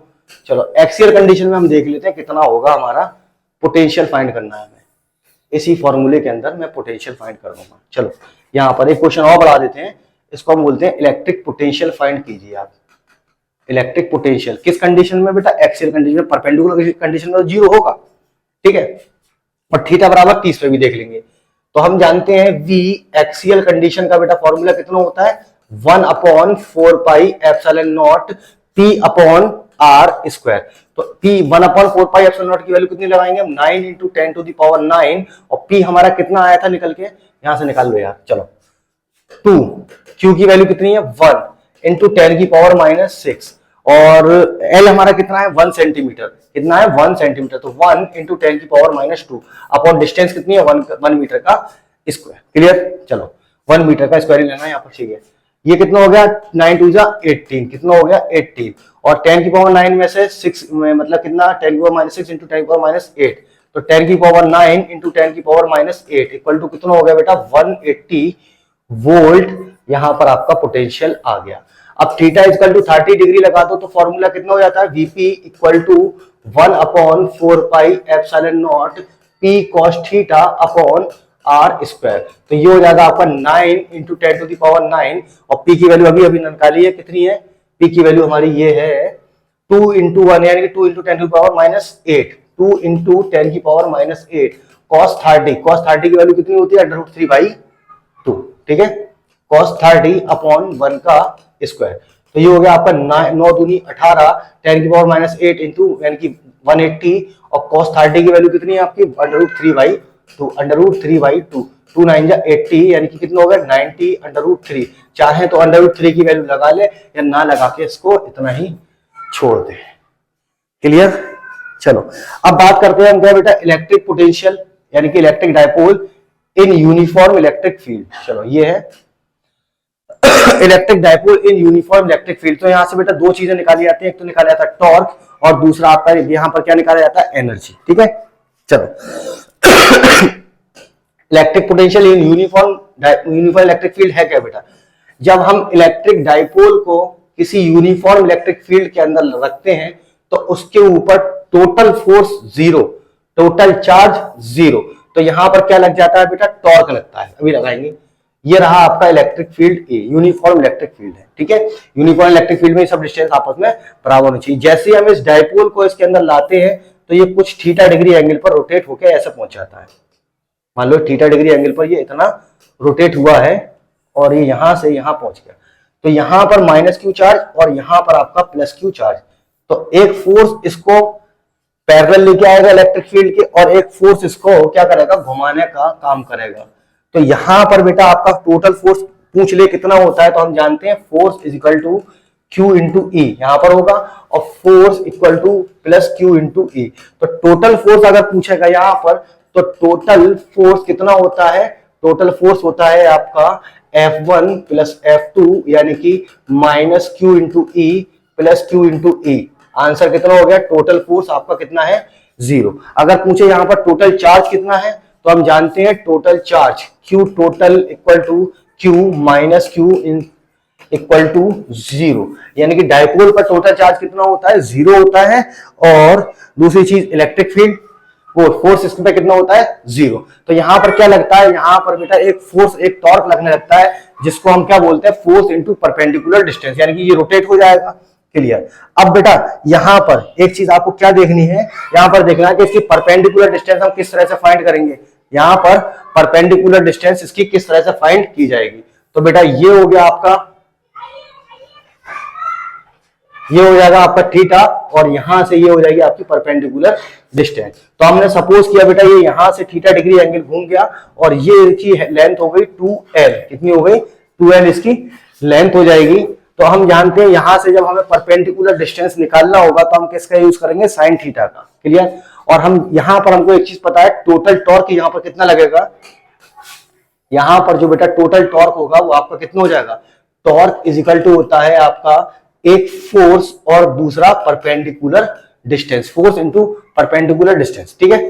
चलो, एक्सियल कंडीशन में हम देख लेते हैं कितना होगा हमारा पोटेंशियल फाइंड करना है। हमें इसी फॉर्मूले के अंदर मैं पोटेंशियल फाइंड कर दूंगा। चलो, यहां पर एक क्वेश्चन और बढ़ा देते हैं। इसको हम बोलते हैं इलेक्ट्रिक पोटेंशियल फाइंड कीजिए आप। इलेक्ट्रिक पोटेंशियल किस कंडीशन में बेटा? एक्सियल कंडीशन में। परपेंडिकुलर कंडीशन में तो 0 होगा, ठीक है। और थीटा बराबर 30 पे भी देख लेंगे। तो हम जानते हैं V एक्सियल कंडीशन का बेटा फॉर्मूला कितना होता है 1/4 pi epsilon not P upon R square. तो P 1/4 पाई एप्सिलॉन नॉट की वैल्यू कितनी लगाएंगे हम 9 × 10⁻9, और P हमारा कितना आया था निकल के, यहां से निकाल लो यार। चलो, 2, Q की वैल्यू कितनी है 1 × 10⁻6, और L हमारा कितना है 1 सेंटीमीटर। कितना है 1 सेंटीमीटर। तो 1 × 10⁻2 अपॉन डिस्टेंस कितनी है 1 मीटर का स्क्वायर। क्लियर। चलो, 1 मीटर का स्क्वायर ही लेना है यहाँ पर, ठीक है। ये कितना हो गया 9 2 18। कितना हो गया 18, और 10⁻9 में से 6 में मतलब कितना 10⁻6 × 10⁻8। तो 10⁻9 × 10⁻8 इक्वल टू कितना हो गया बेटा 180 वोल्ट। यहां पर आपका पोटेंशियल आ गया। अब थीटा इक्वल टू 30 डिग्री लगा दो तो फॉर्मूला कितना हो जाता है Vp equal to 1/4 pi epsilon not P cos theta upon R square. तो ये हो जाएगा आपका 9 × 10⁻9, और P की वैल्यू अभी अभी निकाली है। कितनी है P की वैल्यू हमारी? ये है 2 × 1 यानी कि 2 × 10⁻8। 2 × 10⁻8 cos 30। cos 30 की वैल्यू कितनी होती है √3/2, ठीक है। cos 30 अपॉन 1 का स्क्वायर। तो ये हो गया आपका 9 दूनी 18 10⁻8 इंटू यानी कि 180, और cos 30 की वैल्यू कितनी है आपकी √3/2। √3/2 2 9 जा 80 यानी कि कितना हो गया 90 √3। चाहे तो √3 की वैल्यू लगा ले, या ना लगा के इसको इतना ही छोड़ दे। क्लियर। चलो, अब बात करते हैं हम क्या बेटा इलेक्ट्रिक पोटेंशियल यानी कि electric dipole in uniform electric field. चलो, ये है electric dipole in uniform electric field. तो यहां से बेटा दो चीजें निकाली जाती हैं, एक तो निकाला जाता है टॉर्क, और दूसरा आपका यहां पर क्या निकाला जाता है एनर्जी, ठीक है। चलो, electric potential in uniform electric field है क्या बेटा? जब हम इलेक्ट्रिक डायपोल को किसी यूनिफॉर्म इलेक्ट्रिक फील्ड के अंदर रखते हैं तो उसके ऊपर टोटल फोर्स 0, टोटल चार्ज 0। तो यहां पर क्या लग जाता है बेटा टॉर्क लगता है। अभी लगाएंगे। ये रहा आपका इलेक्ट्रिक फील्ड ए, यूनिफॉर्म इलेक्ट्रिक फील्ड है, ठीक है। यूनिफॉर्म इलेक्ट्रिक फील्ड में सब डिस्टेंस आपस में बराबर होनी चाहिए। जैसे ही हम इस डायपोल को इसके अंदर लाते हैं तो ये कुछ थीटा डिग्री एंगल पर रोटेट होकर ऐसे पहुंच जाता है। मान लो थीटा डिग्री एंगल पर ये इतना रोटेट हुआ है और ये यहां से यहां पहुंच गया। तो यहां पर -q चार्ज और यहां पर आपका +q चार्ज। तो एक फोर्स इसको पैरेलल लेके आएगा इलेक्ट्रिक फील्ड के, और एक फोर्स इसको क्या करेगा घुमाने का काम करेगा। तो यहां पर बेटा आपका टोटल फोर्स पूछ ले कितना होता है, तो हम जानते हैं force is equal to Q × E यहां पर होगा, और force equal to +Q × E। तो टोटल फोर्स अगर पूछेगा यहां पर तो टोटल फोर्स कितना होता है? टोटल फोर्स होता है आपका F1 + F2 यानी कि -Q × E +Q × E। Answer कितना हो गया? टोटल फोर्स आपका कितना है 0। अगर पूछे यहां पर टोटल चार्ज कितना है तो हम जानते हैं total charge Q total equal to Q minus Q in equal to 0, यानी कि डायपोल पर टोटल चार्ज कितना होता है, 0 होता है। और दूसरी चीज इलेक्ट्रिक फील्ड वो फोर्स इसके पे कितना होता है, 0। तो यहां पर क्या लगता है, यहां पर बेटा एक फोर्स एक टॉर्क लगने लगता है, जिसको हम क्या बोलते हैं, फोर्स इनटू परपेंडिकुलर डिस्टेंस, यानी कि ये रोटेट हो जाएगा। क्लियर। अब बेटा यहां पर एक चीज आपको क्या देखनी है, यहां पर देखना है कि इसकी परपेंडिकुलर डिस्टेंस हम किस तरह से फाइंड करेंगे। यहां पर परपेंडिकुलर डिस्टेंस इसकी किस तरह से फाइंड की जाएगी। तो बेटा ये हो गया आपका, ये हो जाएगा आपका थीटा, और यहां से ये हो जाएगी आपकी परपेंडिकुलर डिस्टेंस। तो हमने सपोज किया बेटा ये यहां से थीटा डिग्री एंगल घूम गया, और ये इसकी लेंथ हो गई 2l, कितनी हो गई 2l इसकी लेंथ हो जाएगी। तो हम जानते हैं यहां से जब हमें परपेंडिकुलर डिस्टेंस निकालना होगा तो हम किसका यूज करेंगे, साइन थीटा का। क्लियर। और हम यहां पर हमको एक चीज पता है, टोटल टॉर्क यहां पर कितना लगेगा, यहां पर जो बेटा टोटल टॉर्क होगा वो आपका कितना हो जाएगा, टॉर्क इज इक्वल टू होता है आपका एक फोर्स और दूसरा perpendicular distance, force into perpendicular distance. ठीक है।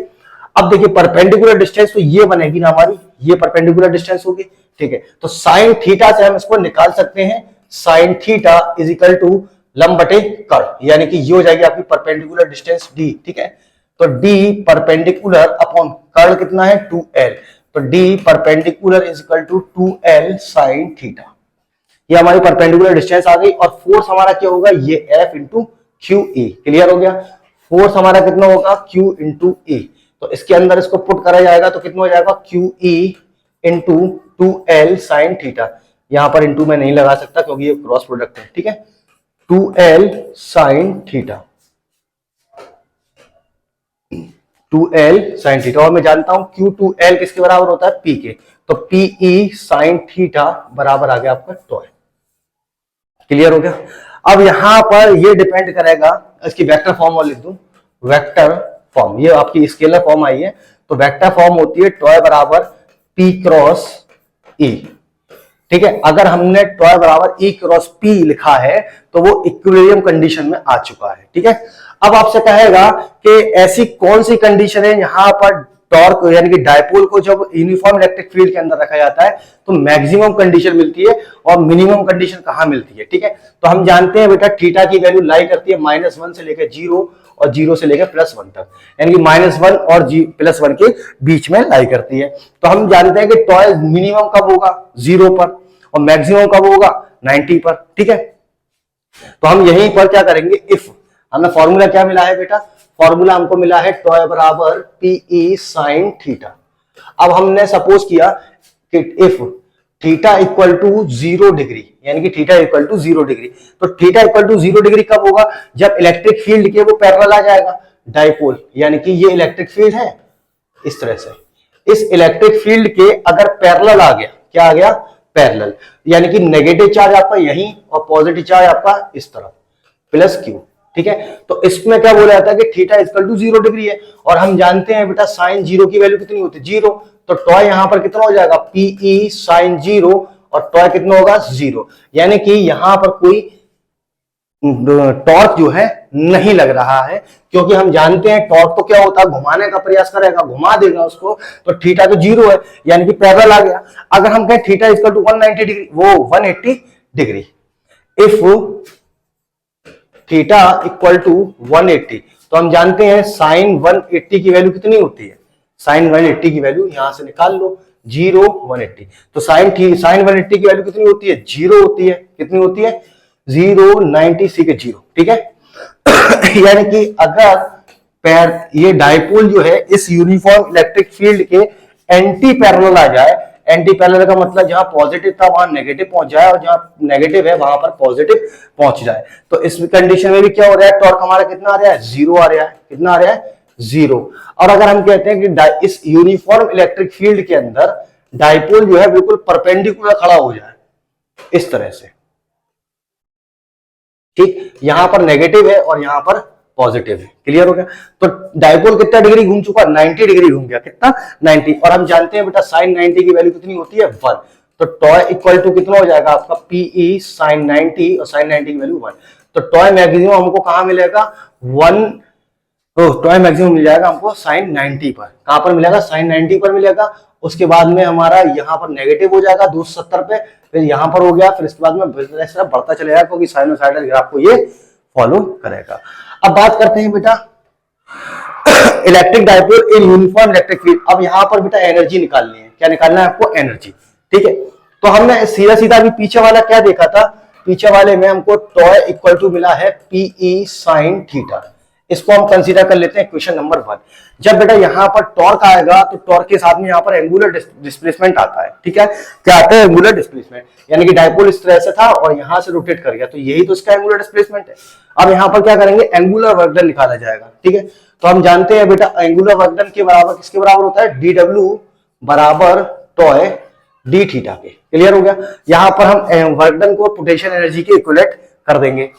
अब देखिए परपेंडिकुलर डिस्टेंस तो ये बनेगी ना हमारी, ये परपेंडिकुलर डिस्टेंस होगी। ठीक है। तो साइन थीटा से हम इसको निकाल सकते हैं, sine theta is equal to लंब बटे कर्ण, यानी कि ये हो जाएगी आपकी परपेंडिकुलर डिस्टेंस d। ठीक है। तो d परपेंडिकुलर अपॉन कर्ण कितना है 2l, तो d perpendicular is equal to 2l sine theta. ये हमारी परपेंडिकुलर डिस्टेंस आ गई। और फोर्स हमारा क्या होगा, ये F into Q A. Clear हो गया। फोर्स हमारा कितना होगा, Q इंटू ए। तो इसके अंदर इसको पुट करा जाएगा तो कितना हो जाएगा, QE into 2l sine theta. यहां पर इंटू में नहीं लगा सकता क्योंकि ये क्रॉस प्रोडक्ट है। ठीक है। 2l sine theta, 2l sine theta. और मैं जानता हूं Q2l किसके बराबर होता है, P के। तो PE साइन थीटा बराबर आ गया आपका टॉय। क्लियर हो गया। अब यहां पर ये डिपेंड करेगा, इसकी वेक्टर फॉर्म और लिख दूं, वेक्टर फॉर्म, ये आपकी स्केलर फॉर्म आई है। तो वेक्टर फॉर्म होती है टॉय बराबर P क्रॉस E। ठीक है। अगर हमने टॉय बराबर E क्रॉस P लिखा है तो वो इक्विलिब्रियम कंडीशन में आ चुका है। ठीक है। अब आपसे कहेगा कि ऐसी कौन सी कंडीशन है यहां पर टॉर्क यानी कि डायपोल को जब यूनिफॉर्म इलेक्ट्रिक फील्ड के अंदर रखा जाता है तो मैक्सिमम कंडीशन मिलती है और मिनिमम कंडीशन कहां मिलती है। ठीक है। तो हम जानते हैं बेटा थीटा की वैल्यू लाई करती है -1 से लेकर 0 और 0 से लेकर +1 तक, यानी कि -1 और +1 के बीच में लाई करती है। तो हम जानते हैं कि टॉय मिनिमम कब होगा, 0 पर, और मैक्सिमम कब होगा, 90 पर। ठीक है। तो हम यहीं पर क्या करेंगे, इफ हमें फॉर्मूला क्या मिला है बेटा, फॉर्मूला हमको मिला है टॉय बराबर PE साइन थीटा। अब हमने सपोज किया कि if theta equal to 0 degree, यानी कि थीटा इक्वल टू 0 डिग्री, तो थीटा इक्वल टू 0 डिग्री कब होगा, जब इलेक्ट्रिक फील्ड के वो पैरेलल आ जाएगा डायपोल, यानी कि ये इलेक्ट्रिक फील्ड है इस तरह से, इस इलेक्ट्रिक फील्ड के अगर पैरेलल आ गया, क्या आ गया, पैरेलल, यानी कि नेगेटिव चार्ज आपका यहीं और पॉजिटिव चार्ज आपका इस तरफ प्लस Q। ठीक है। तो इसमें क्या बोला जाता है कि थीटा इक्वल टू 0 डिग्री है, और हम जानते हैं बेटा साइन 0 की वैल्यू कितनी होती है, 0। तो टॉय यहां पर कितना हो जाएगा, PE साइन 0, और टॉय कितना होगा, 0, यानी कि यहां पर कोई टॉर्क जो है नहीं लग रहा है, क्योंकि हम जानते हैं टॉर्क तो क्या होता है, घुमाने का प्रयास करेगा, घुमा देगा उसको, तो थीटा तो 0 है, यानी कि पैरेलल आ गया। अगर हम कहें थीटा इक्वल टू 190 डिग्री, वो 180 degree, if theta equal to 180, तो हम जानते हैं साइन 180 की वैल्यू कितनी होती है, साइन 180 की वैल्यू यहां से निकाल लो, 0 180। तो साइन 180 की वैल्यू कितनी होती है, 0 होती है, कितनी होती है, 0 90 सी के 0। ठीक है। यानी कि अगर ये डायपोल जो है इस यूनिफॉर्म इलेक्ट्रिक फील्ड के एंटी पैरेलल आ जाए, एंटी पैरेलल का मतलब जहां पॉजिटिव था वहां नेगेटिव पहुंच जाए, और जहां नेगेटिव है वहां पर पॉजिटिव पहुंच जाए, तो इस कंडीशन में भी क्या हो रहा है, टॉर्क हमारा कितना आ रहा है, 0 आ रहा है, कितना आ रहा है, 0। और अगर हम कहते हैं कि इस यूनिफॉर्म इलेक्ट्रिक फील्ड के अंदर डायपोल जो है बिल्कुल परपेंडिकुलर खड़ा हो जाए इस तरह से, ठीक, यहां पर नेगेटिव है और यहां पर पॉजिटिव है। क्लियर हो गया। तो डायपोल कितना डिग्री घूम चुका, 90 डिग्री घूम गया, कितना, 90। और हम जानते हैं बेटा साइन 90 की वैल्यू कितनी होती है, 1। तो टॉय इक्वल टू कितना हो जाएगा आपका, PE साइन 90, और साइन 90 की वैल्यू 1। तो टॉय मैक्सिमम हमको कहां मिलेगा, 1 तो टॉय मैक्सिमम मिल जाएगा हमको साइन 90 पर। कहां पर मिलेगा? साइन 90 पर मिलेगा। उसके बाद में हमारा यहाँ पर नेगेटिव हो जाएगा 270 पे, फिर यहाँ पर हो गया, फिर इसके बाद में बिजनेस बढ़ता चलेगा क्योंकि साइनोसाइडल ग्राफ को ये फॉलो करेगा। अब बात करते हैं बेटा electric dipole in uniform electric field. अब यहाँ पर बेटा एनर्जी निकालनी है। क्या निकालना है आपको? एनर्जी। ठीक है, तो हमने सीधा सीधा भी पीछे वाला क्या देखा था? पीछे वाले में हमको टॉय इक्वल टू मिला है पीई साइन थीटा। इसको हम कंसीडर कर लेते हैं क्वेश्चन नंबर 1। जब बेटा यहाँ पर टॉर्क आएगा तो टॉर्क के साथ में यहाँ पर एंगुलर डिस्प्लेसमेंट आता है। ठीक है, क्या आता है? एंगुलर डिस्प्लेसमेंट, यानी कि डाइपोल इस तरह से था और यहाँ से रोटेट कर गया, तो यही तो इसका एंगुलर डिस्प्लेसमेंट है। अब यहाँ पर क्या करेंगे? एंगुलर वर्क डन निकाला जाएगा। ठीक है, तो हम जानते हैं बेटा एंगुलर वर्क डन के बराबर किसके बराबर होता है? डी डब्ल्यू बराबर टॉय डी थीटा के। क्लियर हो गया? यहां पर हम वर्क डन को पोटेंशियल एनर्जी के इक्विवेलेंट कर देंगे।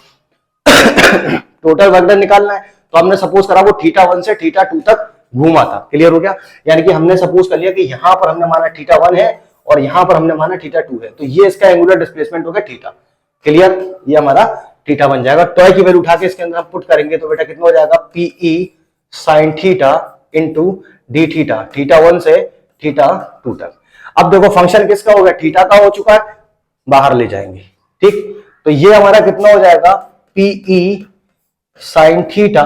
टोटल वर्क डन निकालना है, तो हमने सपोज करा वो थीटा 1 से थीटा 2 तक घूमा था। क्लियर हो गया? यानी कि हमने सपोज कर लिया कि यहां पर हमने माना थीटा 1 है और यहां पर हमने माना थीटा 2 है, तो ये इसका एंगुलर डिस्प्लेसमेंट हो गया थीटा। क्लियर? ये हमारा थीटा बन जाएगा। टॉय की वैल्यू उठा के इसके अंदर हम पुट करेंगे तो बेटा कितना हो जाएगा? PE sine theta into d theta, theta 1 से थीटा 2 तक। अब देखो फंक्शन किसका हो गया? थीटा का हो चुका है, बाहर ले जाएंगे। ठीक, तो ये हमारा कितना हो जाएगा? PE sine theta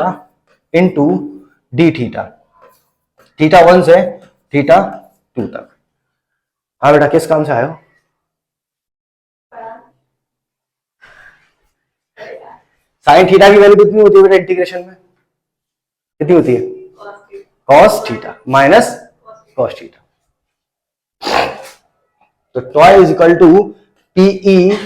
into d theta, theta 1 से थीटा 2 तक। हाँ बेटा, किस काम से आए हो? साइन थीटा की वैल्यू कितनी होती है बेटा इंटीग्रेशन में? कितनी होती है? Cos theta minus cos theta. तो toy is equal to PE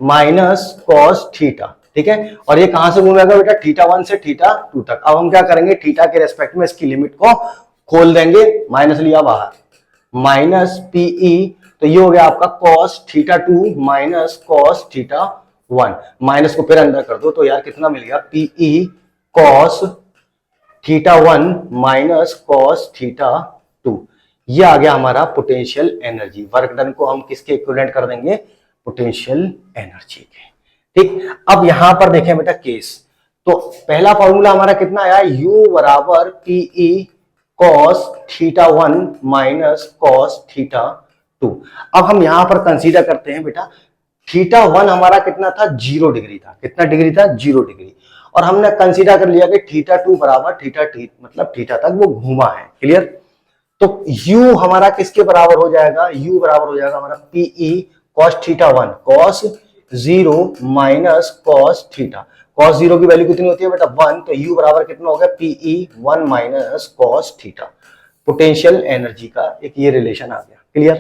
minus cos theta. ठीक है, और ये कहां से घूमेगा बेटा? थीटा 1 से थीटा 2 तक। अब हम क्या करेंगे? थीटा के रेस्पेक्ट में इसकी लिमिट को खोल देंगे, माइनस लिया बाहर, माइनस पीई, तो ये हो गया आपका cos theta 2 minus cos theta 1। Minus को फिर अंदर कर दो तो यार कितना मिल गया? PE cos theta 1 minus cos theta 2। ये आ गया हमारा पोटेंशियल एनर्जी। वर्क डन को हम किसके इक्विवेलेंट कर देंगे? पोटेंशियल एनर्जी के। ठीक, अब यहां पर देखें बेटा केस, तो पहला फॉर्मूला हमारा कितना आया? U बराबर PE cos theta 1 minus cos theta 2। अब हम यहां पर कंसीडर करते हैं बेटा थीटा 1 हमारा कितना था? 0 डिग्री था। कितना डिग्री था? 0 डिग्री। और हमने कंसीडर कर लिया कि थीटा 2 बराबर थीटा मतलब थीटा तक वो घूमा है। क्लियर? तो u हमारा किसके बराबर हो जाएगा? u बराबर हो जाएगा हमारा PE cos theta 1 cos 0 minus cos theta. Cos 0 की वैल्यू कितनी होती है बेटा? 1, तो u बराबर कितना हो गया? PE 1 minus cos theta. Potential energy का एक ये रिलेशन आ गया। क्लियर?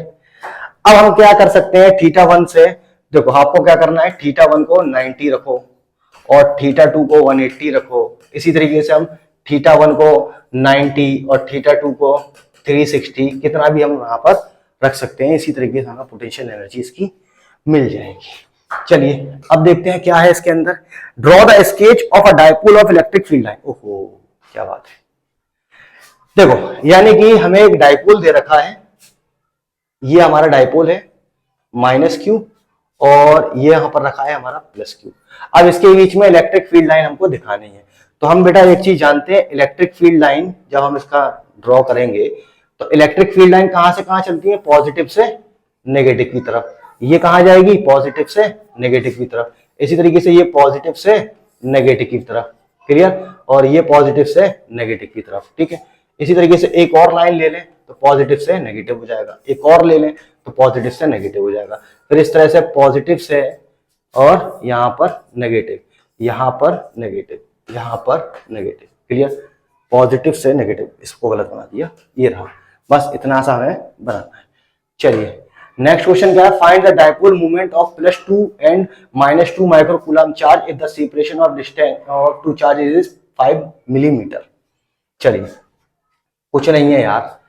अब हम क्या कर सकते हैं? थीटा 1 से देखो आपको क्या करना है? थीटा 1 को 90 रखो और थीटा 2 को 180 रखो। इसी तरीके से हम थीटा 1 को 90 और थीटा 2 को 360, कितना भी हम यहां पर रख सकते हैं। इसी तरीके से हमें पोटेंशियल एनर्जी इसकी मिल जाएगी। चलिए अब देखते हैं क्या है इसके अंदर। Draw the sketch of a dipole of electric field line. ओहो क्या बात है। देखो यानी कि हमें एक डाइपोल दे रखा है, ये हमारा डाइपोल है माइनस क्यू और ये यहां पर रखा है हमारा प्लस क्यू। अब इसके बीच में इलेक्ट्रिक फील्ड लाइन हमको दिखानी है। तो हम बेटा एक चीज जानते हैं, इलेक्ट्रिक फील्ड लाइन जब हम इसका ड्रॉ करेंगे तो इलेक्ट्रिक फील्ड लाइन कहां से कहां चलती है? पॉजिटिव से नेगेटिव की तरफ। ये कहां जाएगी? पॉजिटिव से नेगेटिव की तरफ। इसी तरीके से ये पॉजिटिव से नेगेटिव की तरफ। क्लियर? और ये पॉजिटिव से नेगेटिव की तरफ। ठीक है, इसी तरीके से एक और लाइन ले लें तो पॉजिटिव से नेगेटिव हो जाएगा, एक और ले लें तो पॉजिटिव से नेगेटिव हो जाएगा। फिर इस तरह से पॉजिटिव से और यहां पर नेगेटिव, यहां पर नेगेटिव, यहां पर नेगेटिव। क्लियर? पॉजिटिव से नेगेटिव, इसको गलत बना दिया, ये रहा। बस इतना सा हमें बनाना है। चलिए नेक्स्ट क्वेश्चन क्या है? Find the dipole movement of +2 and -2 microcoulomb charge if the separation of distance of two charges is 5 millimetre. चलिए कुछ नहीं है यार,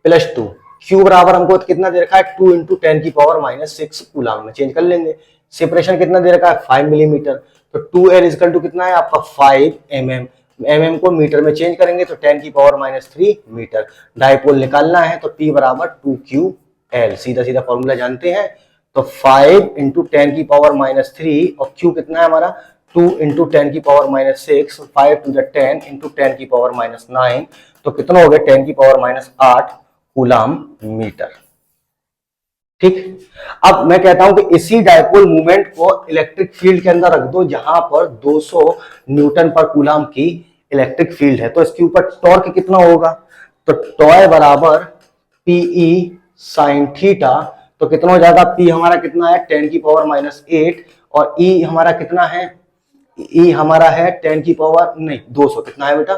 +2 क्यू बराबर हमको कितना दे रखा है? 2 × 10⁻⁻6 कूलम में चेंज कर लेंगे। सेपरेशन कितना दे रखा है? 5 मिलीमीटर। तो 2L = कितना है आपका? 5 mm। mm को मीटर में चेंज करेंगे तो 10⁻³ मीटर। डाइपोल निकालना है तो P बराबर 2QL। सीधा सीधा फॉर्मूला जानते हैं। तो 5 × 10⁻³ और Q कितना है हमारा? 2 इंटू 10⁻⁻6, 5 to the 10 इंटू 10⁻⁻9, तो कितना हो गया 10⁻8 कूलाम मीटर। ठीक, अब मैं कहता हूं कि इसी डायपोल मूवमेंट को इलेक्ट्रिक फील्ड के अंदर रख दो जहां पर 200 न्यूटन पर कूलाम की इलेक्ट्रिक फील्ड है, तो इसके ऊपर टॉर्क कितना होगा, तो टॉय बराबर पीई साइन थीटा, तो कितना हो जाएगा, पी हमारा कितना है 10⁻⁻8 और ई हमारा कितना है, ई हमारा है 200, कितना है बेटा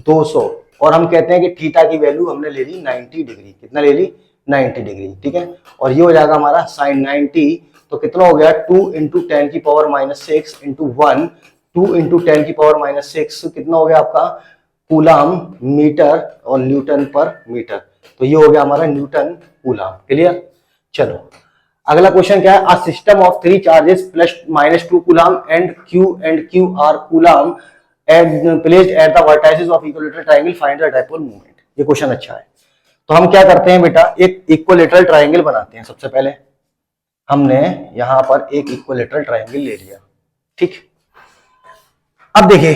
200, और हम कहते हैं कि थीटा की वैल्यू हमने ले ली 90 डिग्री, कितना ले ली 90 डिग्री, ठीक है, और ये हो जाएगा हमारा साइन 90, तो कितना हो गया 2 इंटू 10⁻⁻6 इंटू 1, 2 इंटू 10⁻⁻6 कितना हो गया आपका कूलाम मीटर और न्यूटन पर मीटर, तो ये हो गया हमारा न्यूटन कूलाम। क्लियर, चलो अगला क्वेश्चन क्या है, a system of 3 charges +-2 coulomb and Q R coulomb placed at the vertices of equilateral triangle, find the dipole moment. ये क्वेश्चन अच्छा है। तो हम क्या करते हैं बेटा, एक इक्विलेटरल ट्रायंगल बनाते हैं। सबसे पहले हमने यहां पर एक इक्विलेटरल ट्रायंगल ले लिया, ठीक। अब देखिए,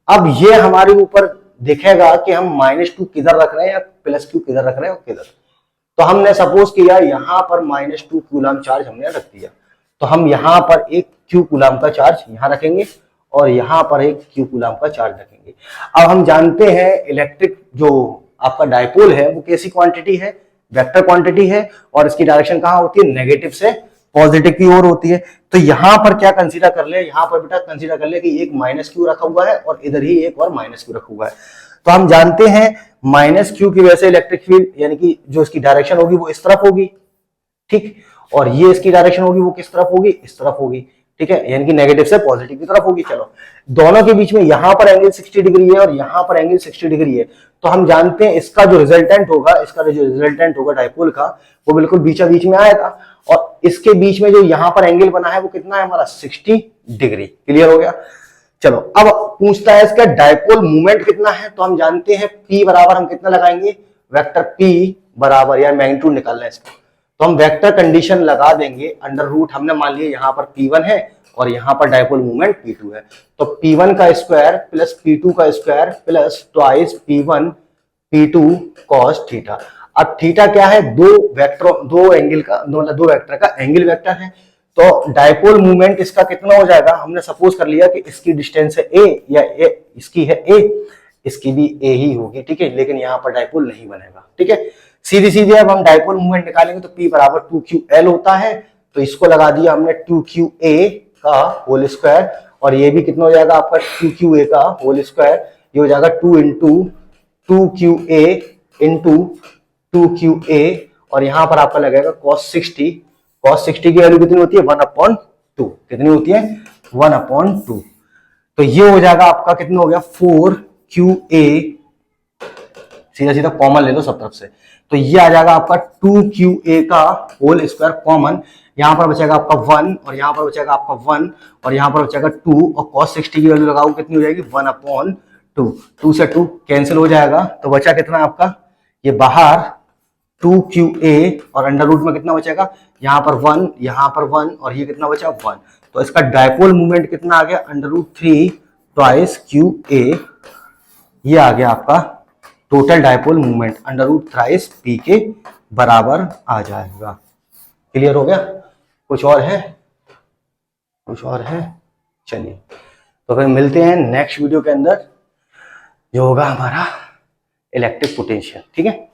अब ये हमारे ऊपर दिखेगा कि हम -2 किधर रख रहे हैं या +q किधर रख रहे हैं और किधर। तो हमने सपोज किया यहां पर -2 कूलाम चार्ज हमने रख दिया, तो हम यहां पर एक q कूलाम का चार्ज यहां रखेंगे और यहां पर एक q कूलाम का चार्ज रखेंगे। अब हम जानते हैं इलेक्ट्रिक जो आपका डायपोल है वो कैसी क्वांटिटी है, वेक्टर क्वांटिटी है, और इसकी डायरेक्शन कहां होती है, नेगेटिव से पॉजिटिव की ओर होती है। तो यहां पर क्या कंसीडर कर ले, यहां पर बेटा कंसीडर कर ले कि एक -q रखा हुआ है और इधर ही एक और -q रखा हुआ है। तो हम जानते हैं -q की वजह से इलेक्ट्रिक फील्ड यानी कि जो इसकी डायरेक्शन होगी वो इस तरफ होगी, ठीक, और ये इसकी डायरेक्शन होगी वो किस तरफ होगी, इस तरफ होगी, ठीक है, यानी कि नेगेटिव से पॉजिटिव की तरफ होगी। चलो, दोनों के बीच में यहां पर एंगल 60 डिग्री है और यहां पर एंगल 60 डिग्री है, तो हम जानते हैं इसका जो रिजल्टेंट होगा डायपोल का, वो बिल्कुल बीचा बीच में आएगा, और इसके बीच में जो यहां पर एंगल बना है वो कितना है हमारा 60 डिग्री। क्लियर हो गया। चलो, अब पूछता है इसका डायपोल मूवमेंट कितना है, तो हम जानते हैं P बराबर हम कितना लगाएंगे, वेक्टर P बराबर, या मैग्नीट्यूड निकालना है इसका, तो हम वेक्टर कंडीशन लगा देंगे, अंडर रूट हमने मान लिया यहाँ पर P1 है और यहाँ पर डायपोल मूवमेंट P2 है, तो P1 का स्क्वायर प्लस P2 का square plus twice P1 P2 cos theta. अब थीटा क्या है, दो वेक्टर का एंगल वेक्टर है, तो डायपोल मूवमेंट इसका कितना हो जाएगा, हमने सपोज कर लिया कि इसकी डिस्टेंस है a या इसकी है a, इसकी भी a ही होगी, ठीक है, लेकिन यहाँ पर डायपोल नहीं बनेगा, ठीक है। सीधी सीधी अब हम डायपोल मूवमेंट निकालेंगे तो P बराबर 2qL होता है, तो इसको लगा दिया हमने 2qa का होल स्क्वायर, और ये भी कितना हो जाएगा आपका 2qa का होल स्क्वायर, ये हो जाएगा 2 इंटू 2qa इंटू 2qa, और यहां पर आपका लगेगा cos 60 की वैल्यू कितनी होती है 1/2, कितनी होती है 1/2, तो ये हो जाएगा आपका कितना हो गया 4qa, सीधा सीधा कॉमन ले लो सब तरफ से, तो ये आ जाएगा आपका 2qa का होल स्क्वायर कॉमन, यहां पर बचेगा आपका 1 और यहां पर बचेगा आपका 1 और यहां पर बचेगा 2, और cos 60 की वैल्यू लगाओ कितनी हो जाएगी 1/2, 2 से 2 कैंसिल हो जाएगा, तो बचा कितना आपका ये बाहर 2qa, और अंडर रूट में कितना बचेगा, यहां पर 1 यहां पर 1 और ये कितना बचा 1, तो इसका डायपोल मूवमेंट कितना आ गया √3 ट्वाइस qa, ये आ गया आपका टोटल डायपोल मूवमेंट √3 p के बराबर आ जाएगा। क्लियर हो गया। कुछ और है, कुछ और है, चलिए तो फिर मिलते हैं नेक्स्ट वीडियो के अंदर जो होगा हमारा इलेक्ट्रिक पोटेंशियल, ठीक है।